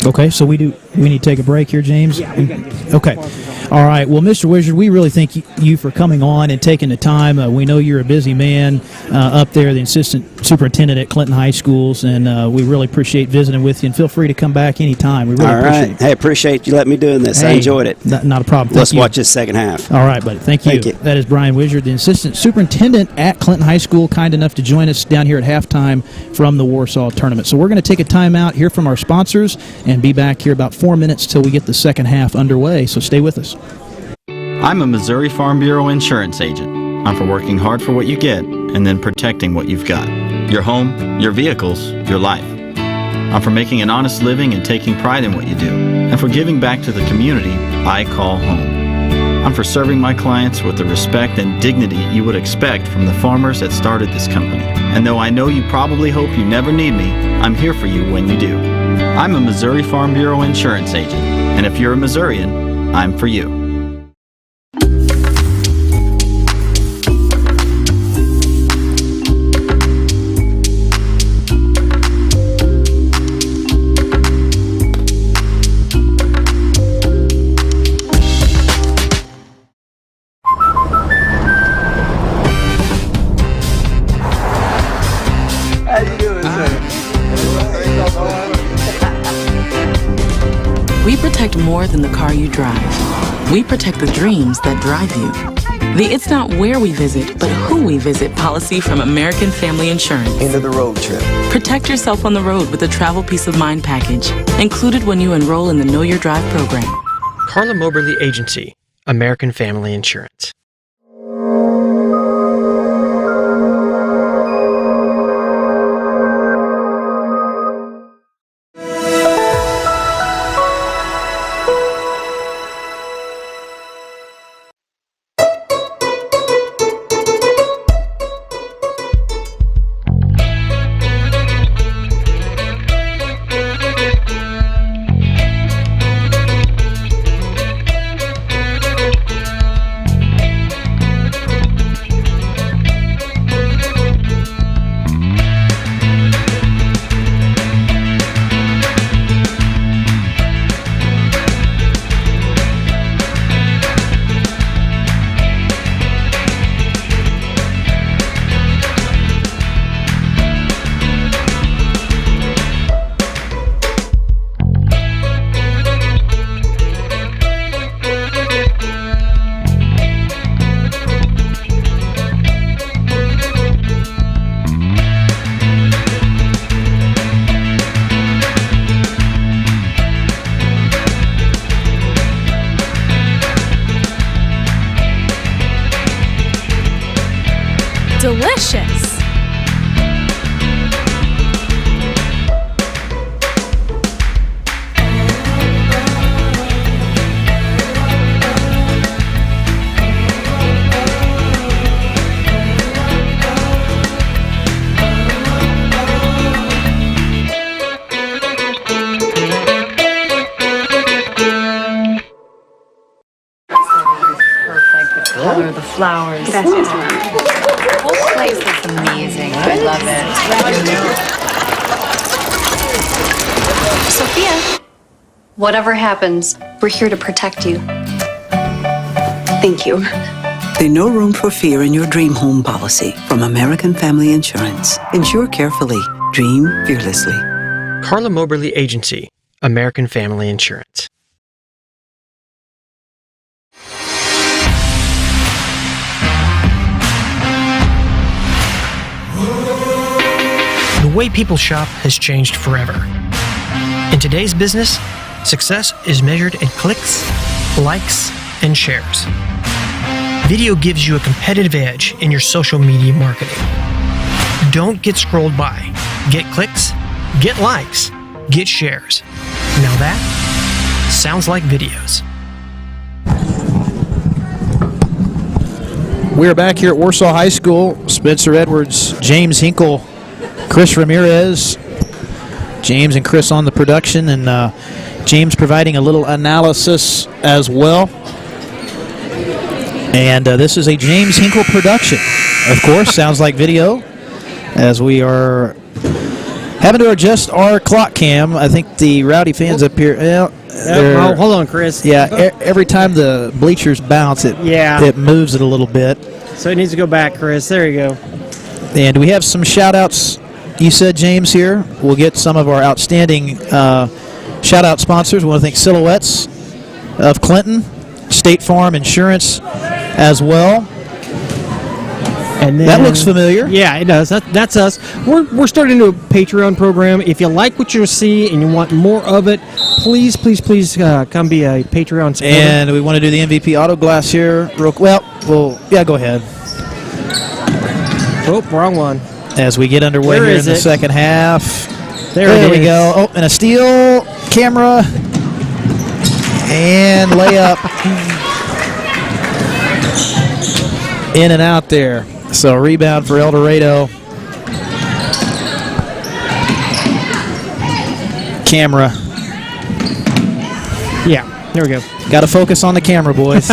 Speaker 3: Okay, so we need to take a break here, James?
Speaker 6: Yeah, we got to take a break.
Speaker 3: Okay. All right. Well, Mr. Wizard, we really thank you for coming on and taking the time. We know you're a busy man up there, the assistant superintendent at Clinton High Schools, and we really appreciate visiting with you. And feel free to come back anytime. We really appreciate it.
Speaker 12: Hey, appreciate you letting me doing this. I enjoyed it.
Speaker 3: Not a problem.
Speaker 12: Let's watch this second half.
Speaker 3: All right, buddy. Thank you. That is Brian Wizard, the assistant superintendent at Clinton High School, kind enough to join us down here at halftime from the Warsaw tournament. So we're going to take a time out, hear from our sponsors, and be back here about 4 minutes till we get the second half underway. So stay with us.
Speaker 1: I'm a Missouri Farm Bureau insurance agent. I'm for working hard for what you get and then protecting what you've got. Your home, your vehicles, your life. I'm for making an honest living and taking pride in what you do, and for giving back to the community I call home. I'm for serving my clients with the respect and dignity you would expect from the farmers that started this company. And though I know you probably hope you never need me, I'm here for you when you do. I'm a Missouri Farm Bureau insurance agent, and if you're a Missourian, I'm for you.
Speaker 2: We protect more than the car you drive. We protect the dreams that drive you. The It's Not Where We Visit, but Who We Visit policy from American Family Insurance.
Speaker 13: End of the road trip.
Speaker 2: Protect yourself on the road with the Travel Peace of Mind package, included when you enroll in the Know Your Drive program.
Speaker 4: CARLA MOBERLY Agency, American Family Insurance.
Speaker 13: delicious.
Speaker 5: Color, the flowers. The whole place looks amazing. I love it.
Speaker 7: Sophia, whatever happens, we're here to protect you. Thank you.
Speaker 8: The No Room for Fear in Your Dream Home policy from American Family Insurance. Insure carefully. Dream fearlessly.
Speaker 4: CARLA Moberly Agency, American Family Insurance. The way people shop has changed forever. In today's business, success is measured in clicks, likes, and shares. Video gives you a competitive edge in your social media marketing. Don't get scrolled by. Get clicks, get likes, get shares. Now that sounds like videos.
Speaker 3: We're back here at Warsaw High School. Spencer Edwards, James Hinkle, Chris Ramirez. James and Chris on the production, and James providing a little analysis as well. And this is a James Hinkle production. Of course, sounds like video, as we are having to adjust our clock cam. I think the Rowdy fans up here,
Speaker 6: Oh, hold on, Chris.
Speaker 3: yeah, every time the bleachers bounce, it moves it a little bit.
Speaker 6: So it needs to go back, Chris. There you go.
Speaker 3: And we have some shout-outs, you said, James, here. We'll get some of our outstanding shout-out sponsors. We want to thank Silhouettes of Clinton, State Farm Insurance as well.
Speaker 6: And then,
Speaker 3: that looks familiar.
Speaker 6: Yeah, it does. That's us. We're starting to do a Patreon program. If you like what you see and you want more of it, please come be a Patreon supporter.
Speaker 3: And we want to do the MVP Auto Glass here. Yeah, go ahead.
Speaker 6: Oh, wrong one.
Speaker 3: As we get underway here in the second half.
Speaker 6: There
Speaker 3: we go. Oh, and a steal, camera, and layup. In and out there. So rebound for El Dorado. Camera.
Speaker 6: Yeah, there we go.
Speaker 3: Got to focus on the camera, boys.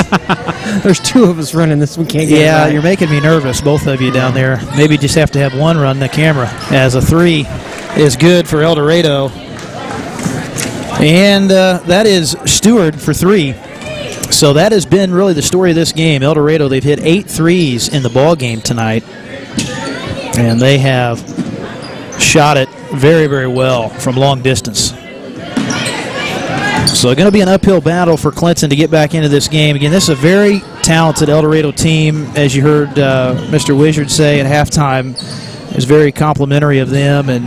Speaker 6: There's two of us running this. We can't get it right.
Speaker 3: You're making me nervous, both of you down there. Maybe just have to have one run the camera, as a three is good for El Dorado. And that is Stewart for three. So that has been really the story of this game. El Dorado, they've hit 8 threes in the ball game tonight, and they have shot it very, very well from long distance. So going to be an uphill battle for Clinton to get back into this game. Again, this is a very talented El Dorado team, as you heard Mr. Wizard say at halftime. Is very complimentary of them, and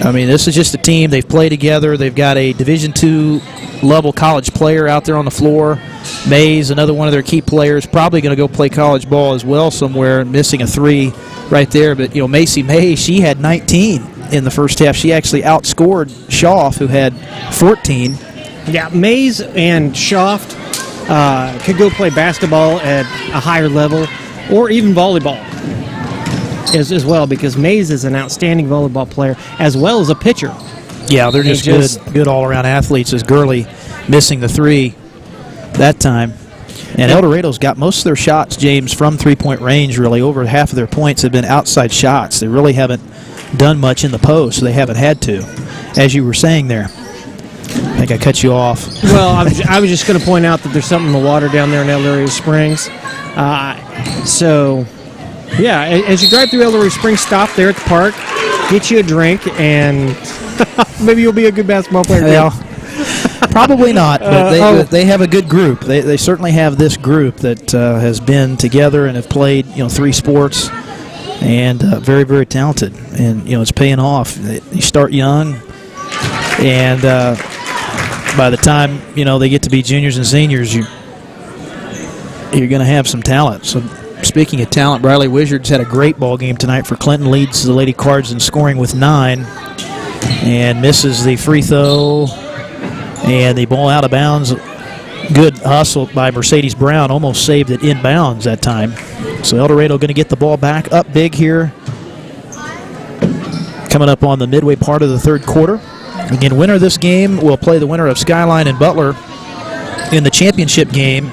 Speaker 3: I mean, this is just a team. They've played together. They've got a Division II level college player out there on the floor. Mays, another one of their key players, probably going to go play college ball as well somewhere, missing a three right there. But, you know, Macy May, she had 19 in the first half. She actually outscored Schaff, who had 14.
Speaker 6: Yeah, Mays and Schaff could go play basketball at a higher level or even volleyball as well, because Mays is an outstanding volleyball player as well as a pitcher.
Speaker 3: Yeah, they're just good all-around athletes, as Gurley missing the three that time. And El Dorado's got most of their shots, James, from three-point range, really. Over half of their points have been outside shots. They really haven't done much in the post, so they haven't had to, as you were saying there. I think I cut you off.
Speaker 6: Well, I was just going to point out that there's something in the water down there in El Dorado Springs. Yeah, as you drive through El Dorado Springs, stop there at the park, get you a drink, and maybe you'll be a good basketball player.
Speaker 3: Well, probably not, but they have a good group. They certainly have this group that has been together and have played, you know, 3 sports, and very, very talented. And, you know, it's paying off. You start young, and by the time, you know, they get to be juniors and seniors, you're going to have some talent. So Speaking of talent, Briley Wizards had a great ball game tonight for Clinton. Leads the Lady Cards in scoring with 9 and misses the free throw. And the ball out of bounds. Good hustle by Mercedes Brown. Almost saved it inbounds that time. So El Dorado going to get the ball back up big here. Coming up on the midway part of the third quarter. Again, winner of this game will play the winner of Skyline and Butler in the championship game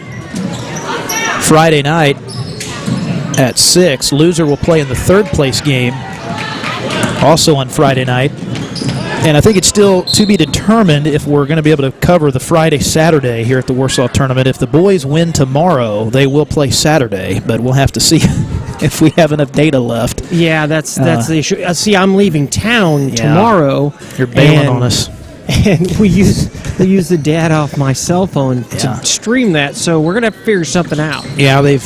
Speaker 3: Friday night at 6. Loser will play in the third place game also on Friday night. And I think it's still to be determined if we're going to be able to cover the Friday-Saturday here at the Warsaw Tournament. If the boys win tomorrow, they will play Saturday, but we'll have to see if we have enough data left.
Speaker 6: Yeah, that's the issue. See, I'm leaving town tomorrow.
Speaker 3: You're bailing on us.
Speaker 6: And they use the data off my cell phone to stream that, so we're going to have to figure something out.
Speaker 3: Yeah, they've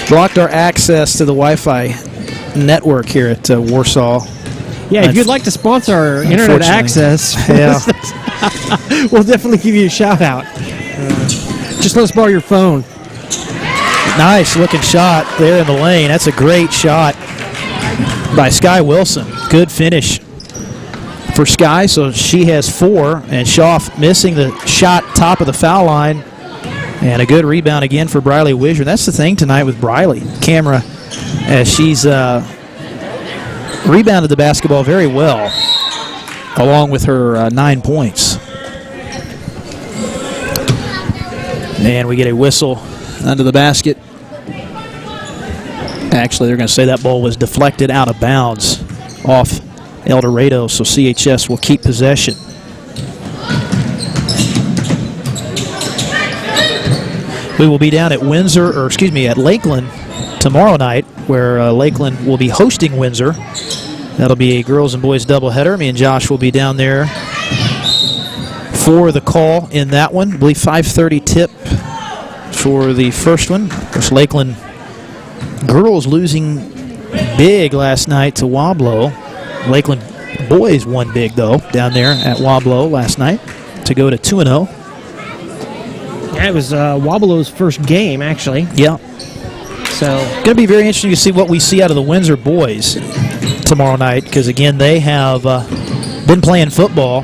Speaker 3: blocked our access to the Wi-Fi network here at Warsaw.
Speaker 6: Yeah, if you'd like to sponsor our internet access, we'll definitely give you a shout-out. Just let us borrow your phone.
Speaker 3: Nice looking shot there in the lane. That's a great shot by Sky Wilson. Good finish for Sky, so she has 4, and Schaff missing the shot top of the foul line. And a good rebound again for Briley Wizard. That's the thing tonight with Briley. Camera, as she's rebounded the basketball very well, along with her 9 points. And we get a whistle under the basket. Actually, they're going to say that ball was deflected out of bounds off El Dorado, so CHS will keep possession. We will be down at at Lakeland tomorrow night, where Lakeland will be hosting Windsor. That'll be a girls and boys doubleheader. Me and Josh will be down there for the call in that one. I believe 5:30 tip for the first one. Of course, Lakeland girls losing big last night to Wablo. Lakeland boys won big, though, down there at Wablo last night to go to 2-0.
Speaker 6: Yeah, it was Wablo's first game, actually.
Speaker 3: Yeah.
Speaker 6: So
Speaker 3: going to be very interesting to see what we see out of the Windsor boys tomorrow night, because, again, they have been playing football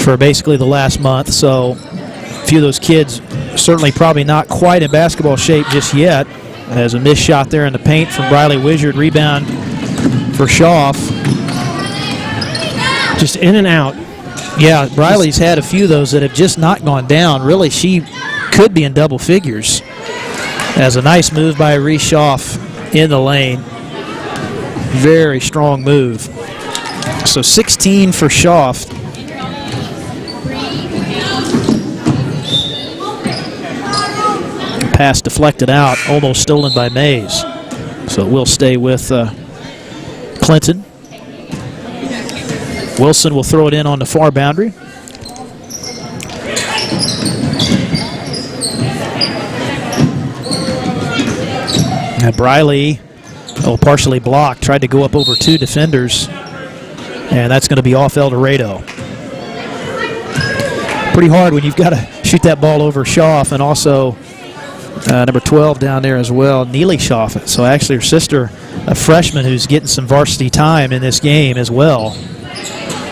Speaker 3: for basically the last month, so a few of those kids certainly probably not quite in basketball shape just yet. As a missed shot there in the paint from Briley Wizard. Rebound for Schaff.
Speaker 6: Just in and out.
Speaker 3: Yeah, Briley's had a few of those that have just not gone down. Really, she could be in double figures. As a nice move by Reese Schaff in the lane. Very strong move. So 16 for Schaff. Pass deflected out, almost stolen by Mays. So it will stay with Clinton. Wilson will throw it in on the far boundary. And Briley, partially blocked, tried to go up over 2 defenders, and that's going to be off El Dorado. Pretty hard when you've got to shoot that ball over Schaff, and also number 12 down there as well, Neely Schaff. So actually her sister, a freshman who's getting some varsity time in this game as well.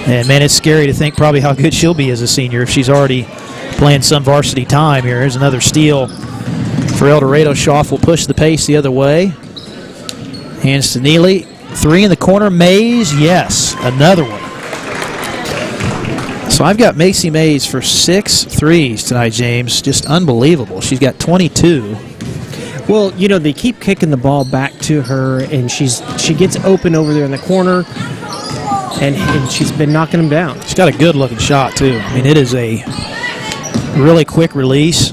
Speaker 3: And, man, it's scary to think probably how good she'll be as a senior if she's already playing some varsity time here. Here's another steal for El Dorado. Schaff will push the pace the other way. Hands to Neely. 3 in the corner. Mays, yes, another one. So I've got Macy Mays for 6 threes tonight, James. Just unbelievable. She's got 22.
Speaker 6: Well, you know, they keep kicking the ball back to her, and she gets open over there in the corner, and she's been knocking them down.
Speaker 3: She's got a good-looking shot, too. I mean, it is a really quick release.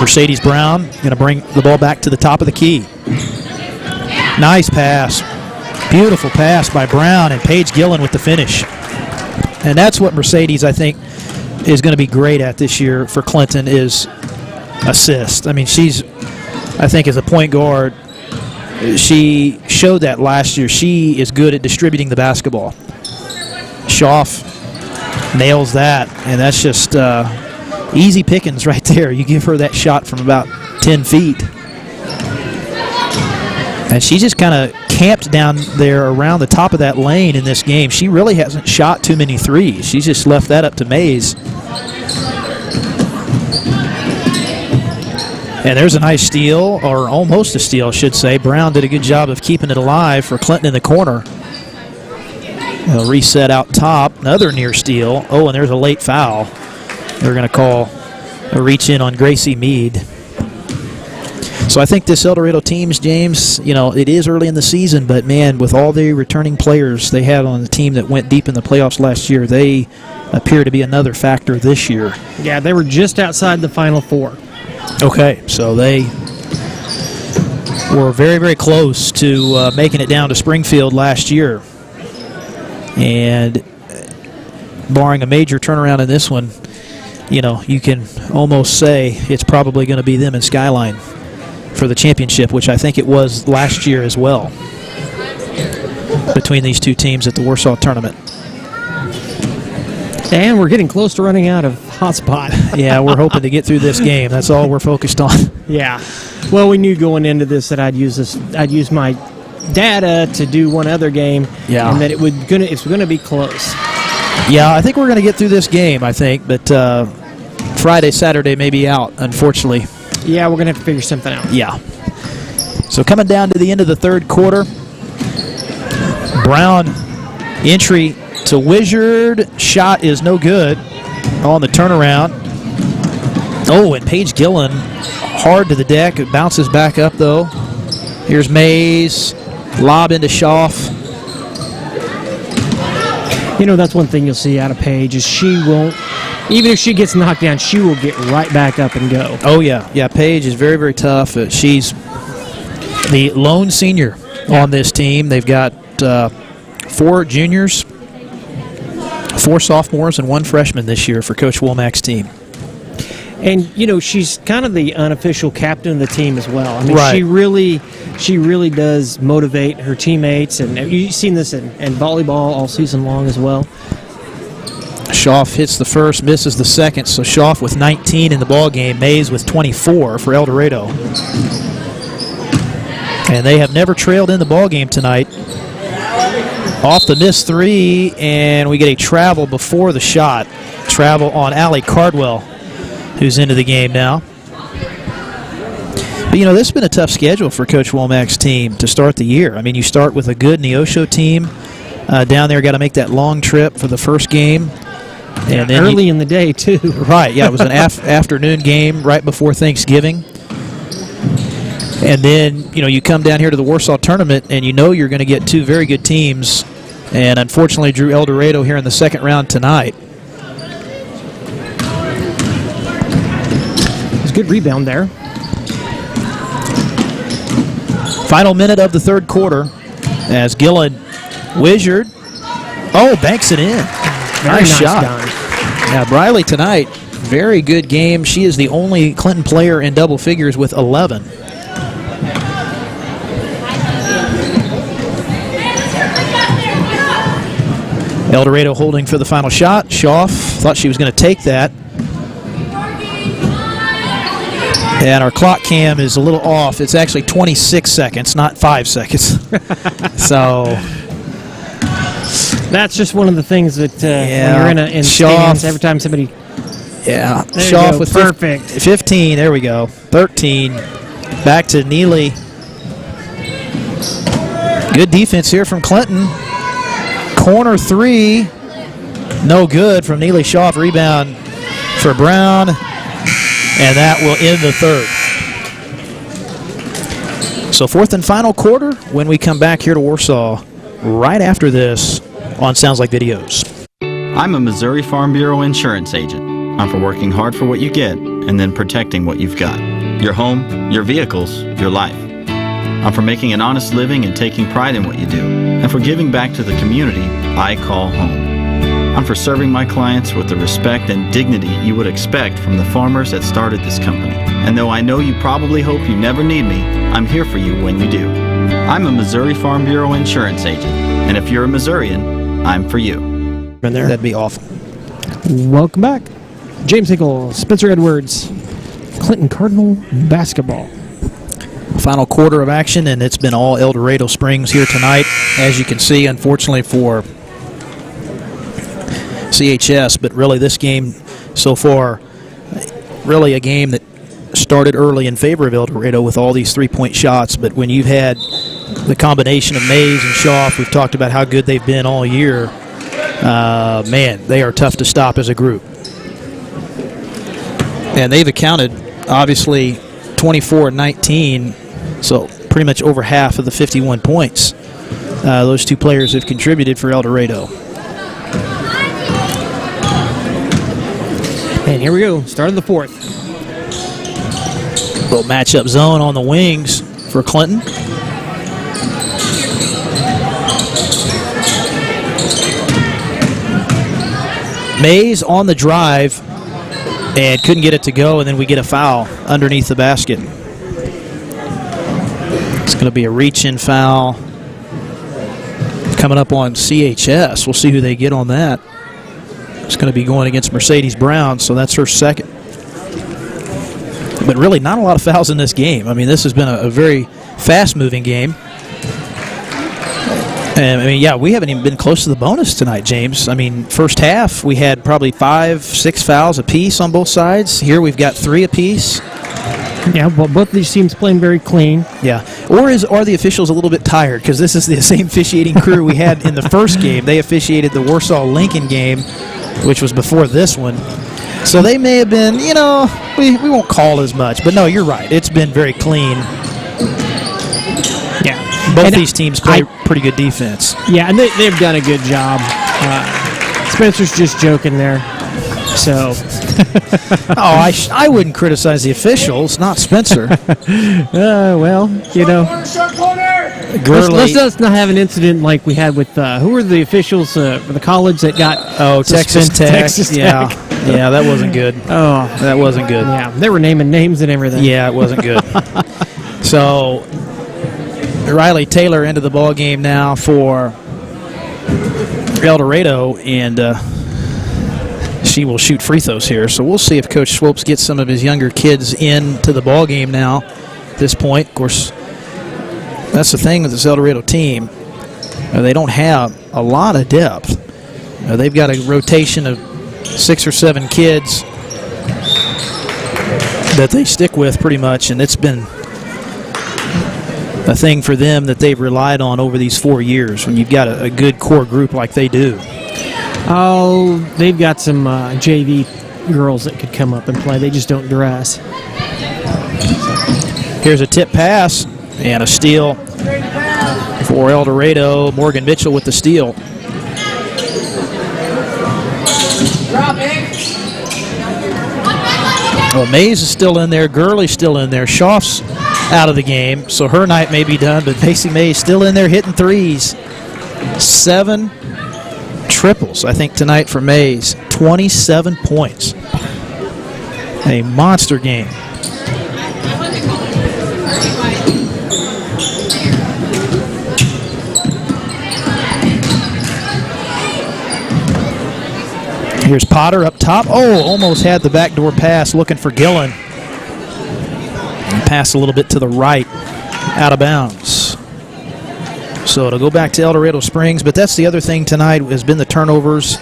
Speaker 3: Mercedes Brown going to bring the ball back to the top of the key. Nice pass. Beautiful pass by Brown, and Paige Gillen with the finish. And that's what Mercedes, I think, is going to be great at this year for Clinton is assist. I mean, she's, I think, as a point guard, she showed that last year. She is good at distributing the basketball. Schaff nails that, and that's just easy pickings right there. You give her that shot from about 10 feet. And she just kind of camped down there around the top of that lane in this game. She really hasn't shot too many threes. She's just left that up to Mays. And there's a nice steal, or almost a steal, I should say. Brown did a good job of keeping it alive for Clinton in the corner. A reset out top, another near steal. Oh, and there's a late foul. They're going to call a reach in on Gracie Mead. So I think this El Dorado teams, James, you know, it is early in the season, but man, with all the returning players they had on the team that went deep in the playoffs last year, they appear to be another factor this year.
Speaker 6: Yeah, they were just outside the Final Four.
Speaker 3: Okay, so they were very, very close to making it down to Springfield last year. And barring a major turnaround in this one, you know, you can almost say it's probably going to be them and Skyline for the championship, which I think it was last year as well, between these two teams at the Warsaw tournament.
Speaker 6: And we're getting close to running out of hotspot.
Speaker 3: Yeah, we're hoping to get through this game. That's all we're focused on.
Speaker 6: Yeah. Well, we knew going into this that I'd use my data to do one other game, and that it's gonna be close.
Speaker 3: Yeah, I think we're gonna get through this game. I think, but Friday, Saturday may be out, unfortunately.
Speaker 6: Yeah, we're gonna have to figure something out.
Speaker 3: Yeah. So coming down to the end of the third quarter, Brown entry to Wizard. Shot is no good on the turnaround. Oh, and Paige Gillen hard to the deck. It bounces back up, though. Here's Mays. Lob into Schaff.
Speaker 6: You know, that's one thing you'll see out of Paige is she won't, even if she gets knocked down, she will get right back up and go.
Speaker 3: Oh, yeah. Yeah, Paige is very, very tough. She's the lone senior on this team. They've got 4 juniors, 4 sophomores, and 1 freshman this year for Coach Womack's team.
Speaker 6: And, you know, she's kind of the unofficial captain of the team as well. I mean,
Speaker 3: right.
Speaker 6: she really does motivate her teammates. And you've seen this in volleyball all season long as well.
Speaker 3: Schaff hits the first, misses the second. So Schaff with 19 in the ball game, Mays with 24 for El Dorado. And they have never trailed in the ball game tonight. Off the missed 3, and we get a travel before the shot. Travel on Allie Cardwell, who's into the game now. But, you know, this has been a tough schedule for Coach Womack's team to start the year. I mean, you start with a good Neosho team down there, got to make that long trip for the first game.
Speaker 6: And then early in the day, too.
Speaker 3: Right, yeah, it was an afternoon game right before Thanksgiving. And then, you know, you come down here to the Warsaw tournament, and you know you're going to get 2 very good teams, and unfortunately drew El Dorado here in the second round tonight.
Speaker 6: It's a good rebound there.
Speaker 3: Final minute of the third quarter as Gillen Wizard. Oh, banks it in.
Speaker 6: Very nice
Speaker 3: shot.
Speaker 6: Done.
Speaker 3: Yeah, Briley tonight, very good game. She is the only Clinton player in double figures with 11. El Dorado holding for the final shot. Schaff thought she was going to take that. And our clock cam is a little off. It's actually 26 seconds, not 5 seconds. So
Speaker 6: that's just one of the things that when you're in stands, every time somebody...
Speaker 3: Yeah,
Speaker 6: Schaff with perfect.
Speaker 3: 15, there we go. 13, back to Neely. Good defense here from Clinton. Corner 3, no good from Neely Schaff. Rebound for Brown, and that will end the third. So 4th and final quarter when we come back here to Warsaw right after this on Sounds Like Videos.
Speaker 1: I'm a Missouri Farm Bureau insurance agent. I'm for working hard for what you get and then protecting what you've got. Your home, your vehicles, your life. I'm for making an honest living and taking pride in what you do, and for giving back to the community I call home. I'm for serving my clients with the respect and dignity you would expect from the farmers that started this company. And though I know you probably hope you never need me, I'm here for you when you do. I'm a Missouri Farm Bureau insurance agent, and if you're a Missourian, I'm for you.
Speaker 3: That'd be awful.
Speaker 6: Welcome back. James Hinkle, Spencer Edwards. Clinton Cardinal basketball.
Speaker 3: Final quarter of action, and it's been all El Dorado Springs here tonight, as you can see, unfortunately for CHS, but really this game so far, really a game that started early in favor of El Dorado with all these three-point shots, but when you've had the combination of Mays and Schaff, we've talked about how good they've been all year, man, they are tough to stop as a group. And they've accounted, obviously, 24-19, so pretty much over half of the 51 points those two players have contributed for El Dorado.
Speaker 6: And here we go, start of the fourth.
Speaker 3: Little matchup zone on the wings for Clinton. Mays on the drive and couldn't get it to go, and then we get a foul underneath the basket. It's going to be a reach-in foul coming up on CHS. We'll see who they get on that. It's going to be going against Mercedes Brown, so that's her second. But really not a lot of fouls in this game. I mean, this has been a very fast-moving game. And, I mean, yeah, we haven't even been close to the bonus tonight, James. I mean, first half, we had probably 5-6 fouls apiece on both sides. Here we've got 3 apiece.
Speaker 6: Yeah, well, both of these teams playing very clean.
Speaker 3: Yeah. Or are the officials a little bit tired? Because this is the same officiating crew we had in the first game. They officiated the Warsaw-Lincoln game, which was before this one. So they may have been, you know, we won't call as much. But, no, you're right. It's been very clean.
Speaker 6: Yeah.
Speaker 3: Both these teams play pretty good defense.
Speaker 6: Yeah, and they've done a good job. Spencer's just joking there. So,
Speaker 3: I wouldn't criticize the officials, not Spencer.
Speaker 6: Well, you know, let's not have an incident like we had with who were the officials for the college that got
Speaker 3: Texas Tech.
Speaker 6: Texas Tech.
Speaker 3: Yeah, that wasn't good.
Speaker 6: Oh,
Speaker 3: that wasn't good.
Speaker 6: Yeah, they were naming names and everything.
Speaker 3: Yeah, it wasn't good. So, Riley Taylor into the ball game now for El Dorado, and she will shoot free throws here. So we'll see if Coach Swopes gets some of his younger kids into the ball game now at this point. Of course, that's the thing with this El Dorado team. They don't have a lot of depth. They've got a rotation of 6 or 7 kids that they stick with pretty much, and it's been a thing for them that they've relied on over these 4 years when you've got a good core group like they do.
Speaker 6: Oh, they've got some JV girls that could come up and play. They just don't dress.
Speaker 3: Here's a tip pass and a steal for El Dorado. Morgan Mitchell with the steal. Well, Mays is still in there. Gurley's still in there. Schaff's out of the game, so her night may be done, but Macy Mays still in there hitting threes. 7 triples, I think, tonight for Mays. 27 points. A monster game. Here's Potter up top. Oh, almost had the backdoor pass looking for Gillen. Pass a little bit to the right, out of bounds. So it'll go back to El Dorado Springs, but that's the other thing tonight has been the turnovers.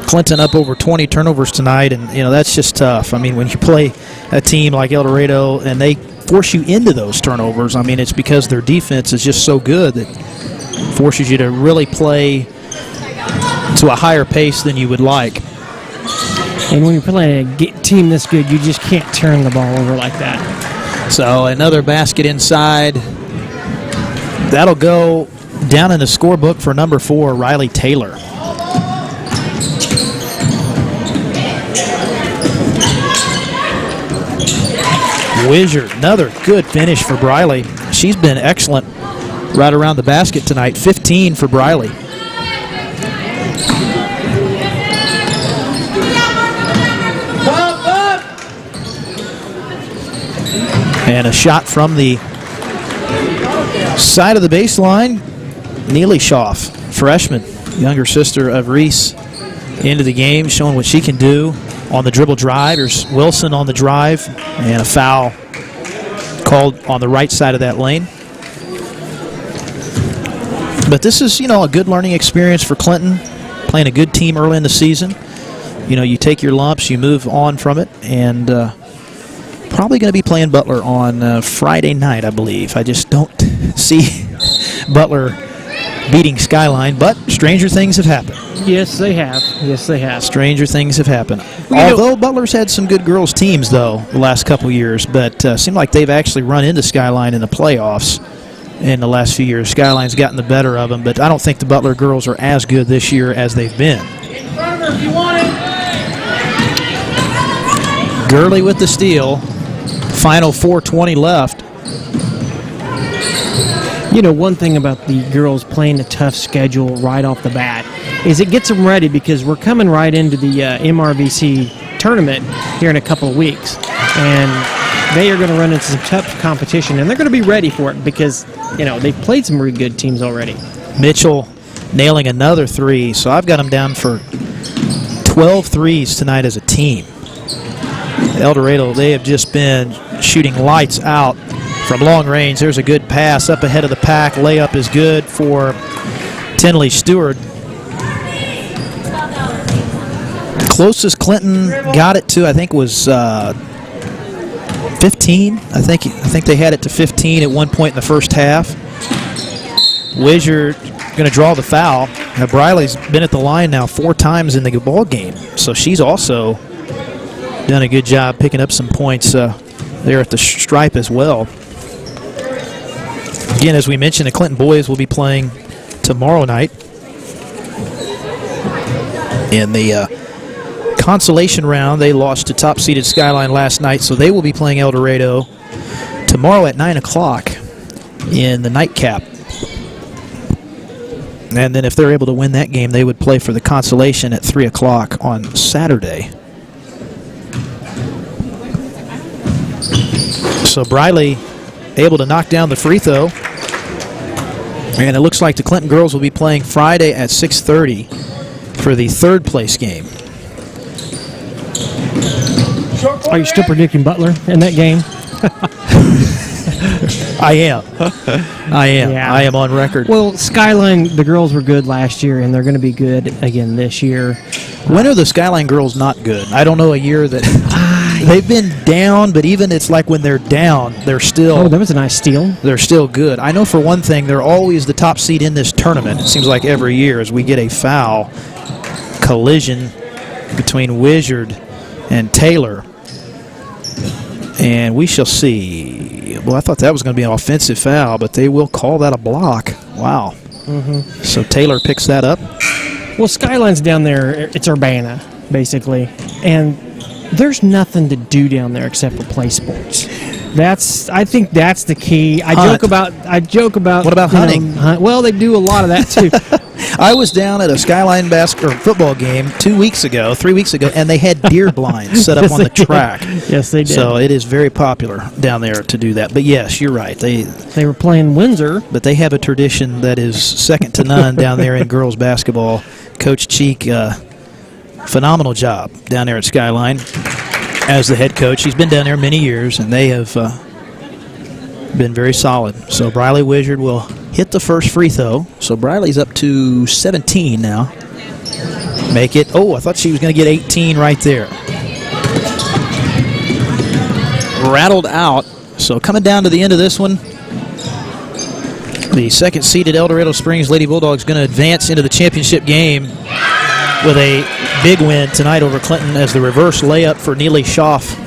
Speaker 3: Clinton up over 20 turnovers tonight, and you know that's just tough. I mean, when you play a team like El Dorado and they force you into those turnovers, I mean, it's because their defense is just so good that forces you to really play to a higher pace than you would like.
Speaker 6: And when you're playing a team this good, you just can't turn the ball over like that.
Speaker 3: So another basket inside. That'll go down in the scorebook for number 4, Riley Taylor. Wizard, another good finish for Briley. She's been excellent right around the basket tonight. 15 for Briley. And a shot from the side of the baseline. Neely Schaff, freshman, younger sister of Reese, into the game, showing what she can do on the dribble drive. Here's Wilson on the drive, and a foul called on the right side of that lane. But this is, a good learning experience for Clinton, playing a good team early in the season. You take your lumps, you move on from it, and probably going to be playing Butler on Friday night, I believe. I just don't see Butler beating Skyline, but stranger things have happened.
Speaker 6: Yes, they have. Yes, they have.
Speaker 3: Stranger things have happened. Although Butler's had some good girls' teams, though, the last couple years, but seem like they've actually run into Skyline in the playoffs in the last few years. Skyline's gotten the better of them, but I don't think the Butler girls are as good this year as they've been. Gurley with the steal. Final 4:20 left.
Speaker 6: One thing about the girls playing a tough schedule right off the bat is it gets them ready, because we're coming right into the MRVC tournament here in a couple of weeks. And they are going to run into some tough competition, and they're going to be ready for it because, they've played some really good teams already.
Speaker 3: Mitchell nailing another three, so I've got them down for 12 threes tonight as a team. El Dorado, they have just been shooting lights out from long range. There's a good pass up ahead of the pack. Layup is good for Tinley Stewart. Closest Clinton got it to, I think, was 15. I think they had it to 15 at one point in the first half. Wizard going to draw the foul. Now, Briley's been at the line now 4 times in the ball game, so she's also done a good job picking up some points there at the stripe as well. Again, as we mentioned, the Clinton boys will be playing tomorrow night in the consolation round. They lost to top-seeded Skyline last night, so they will be playing El Dorado tomorrow at 9 o'clock in the nightcap. And then if they're able to win that game, they would play for the consolation at 3 o'clock on Saturday. So Briley able to knock down the free throw. And it looks like the Clinton girls will be playing Friday at 6:30 for the third place game.
Speaker 6: Are you still predicting Butler in that game?
Speaker 3: I am.
Speaker 6: Yeah.
Speaker 3: I am on record.
Speaker 6: Well, Skyline, the girls were good last year, and they're going to be good again this year.
Speaker 3: When are the Skyline girls not good? I don't know a year that they've been down, but even it's like when they're down, they're still...
Speaker 6: Oh, that was a nice steal.
Speaker 3: They're still good. I know for one thing, they're always the top seed in this tournament. It seems like every year as we get a foul collision between Wizard and Taylor. And we shall see. Well, I thought that was going to be an offensive foul, but they will call that a block. Wow. So Taylor picks that up.
Speaker 6: Well, Skyline's down there. It's Urbana, basically. And there's nothing to do down there except for play sports. I think that's the key. I joke about.
Speaker 3: What about hunting?
Speaker 6: Well, they do a lot of that too.
Speaker 3: I was down at a Skyline football game 3 weeks ago, and they had deer blinds set up on the track.
Speaker 6: Yes, they did.
Speaker 3: So it is very popular down there to do that. But yes, you're right.
Speaker 6: They were playing Windsor,
Speaker 3: but they have a tradition that is second to none down there in girls basketball. Coach Cheek, phenomenal job down there at Skyline as the head coach. He's been down there many years, and they have been very solid. So Briley Wizard will hit the first free throw. So Briley's up to 17 now. Make it. Oh, I thought she was going to get 18 right there. Rattled out. So coming down to the end of this one, the second-seeded El Dorado Springs Lady Bulldogs going to advance into the championship game with a big win tonight over Clinton as the reverse layup for Neely Schaff.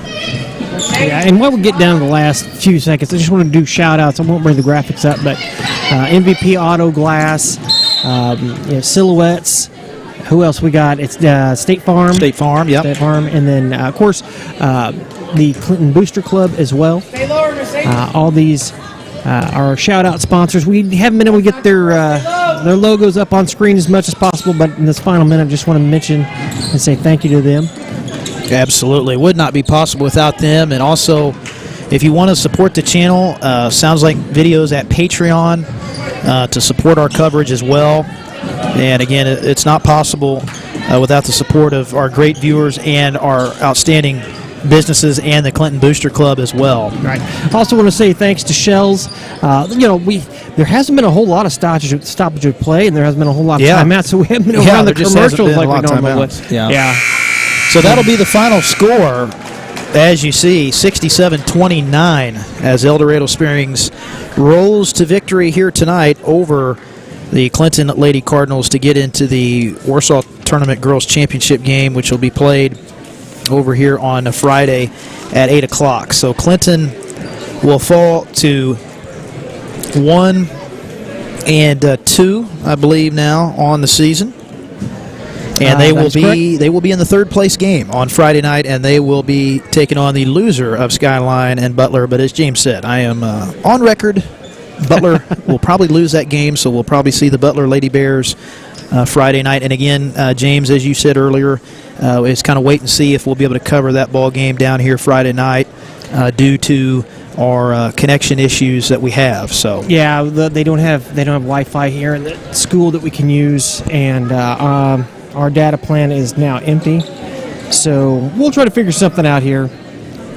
Speaker 6: Yeah, and while we get down to the last few seconds, I just want to do shout-outs. I won't bring the graphics up, but MVP Auto Glass, Silhouettes. Who else we got? It's State Farm.
Speaker 3: State Farm, yep.
Speaker 6: State Farm. And then, of course, the Clinton Booster Club as well. All these are shout-out sponsors. We haven't been able to get their logos up on screen as much as possible, but in this final minute, I just want to mention and say thank you to them.
Speaker 3: Absolutely. Would not be possible without them. And also, if you want to support the channel, Sounds Like Videos at Patreon to support our coverage as well. And again, it's not possible without the support of our great viewers and our outstanding businesses and the Clinton Booster Club as well.
Speaker 6: Right. I also want to say thanks to Chel's. There hasn't been a whole lot of stoppage of play, and there hasn't been a whole lot of timeouts, so we haven't been around the commercials like we normally would.
Speaker 3: Yeah. So that'll be the final score. As you see, 67-29 as El Dorado Springs rolls to victory here tonight over the Clinton Lady Cardinals to get into the Warsaw Tournament Girls Championship game, which will be played over here on a Friday at 8 o'clock. So Clinton will fall to 1-2, I believe, now on the season. And they will be in the third place game on Friday night, and they will be taking on the loser of Skyline and Butler. But as James said, I am on record. Butler will probably lose that game, so we'll probably see the Butler Lady Bears Friday night. And again, James, as you said earlier, is kind of wait and see if we'll be able to cover that ball game down here Friday night due to our connection issues that we have. So
Speaker 6: yeah, they don't have Wi-Fi here in the school that we can use, and our data plan is now empty. So we'll try to figure something out here.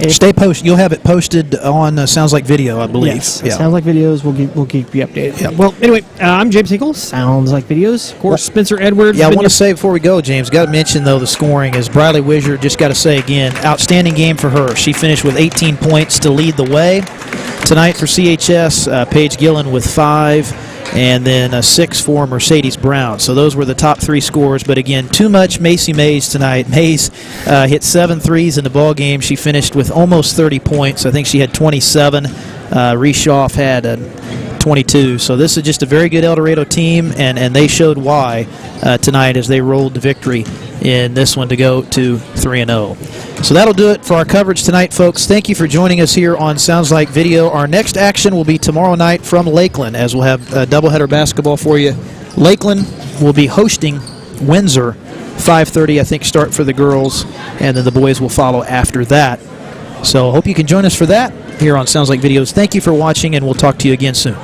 Speaker 3: You'll have it posted on Sounds Like Video, I believe.
Speaker 6: Yes, Sounds Like Videos. We'll keep you updated. Yeah. Well, anyway, I'm James Hinkle. Sounds Like Videos. Of course, Spencer Edwards.
Speaker 3: Yeah, I want to say before we go, James, got to mention, though, the scoring is Briley Wizard. Just got to say again, outstanding game for her. She finished with 18 points to lead the way tonight for CHS. Paige Gillen with 5. And then 6 for Mercedes Brown. So those were the top 3 scores. But again, too much Macy Mays tonight. Mays hit 7 threes in the ball game. She finished with almost 30 points. I think she had 27. Reshoff had 22. So this is just a very good El Dorado team, and they showed why tonight as they rolled to victory in this one to go to 3-0. So that'll do it for our coverage tonight, folks. Thank you for joining us here on Sounds Like Video. Our next action will be tomorrow night from Lakeland, as we'll have doubleheader basketball for you. Lakeland will be hosting Windsor, 5:30, I think, start for the girls, and then the boys will follow after that. So hope you can join us for that here on Sounds Like Videos. Thank you for watching, and we'll talk to you again soon.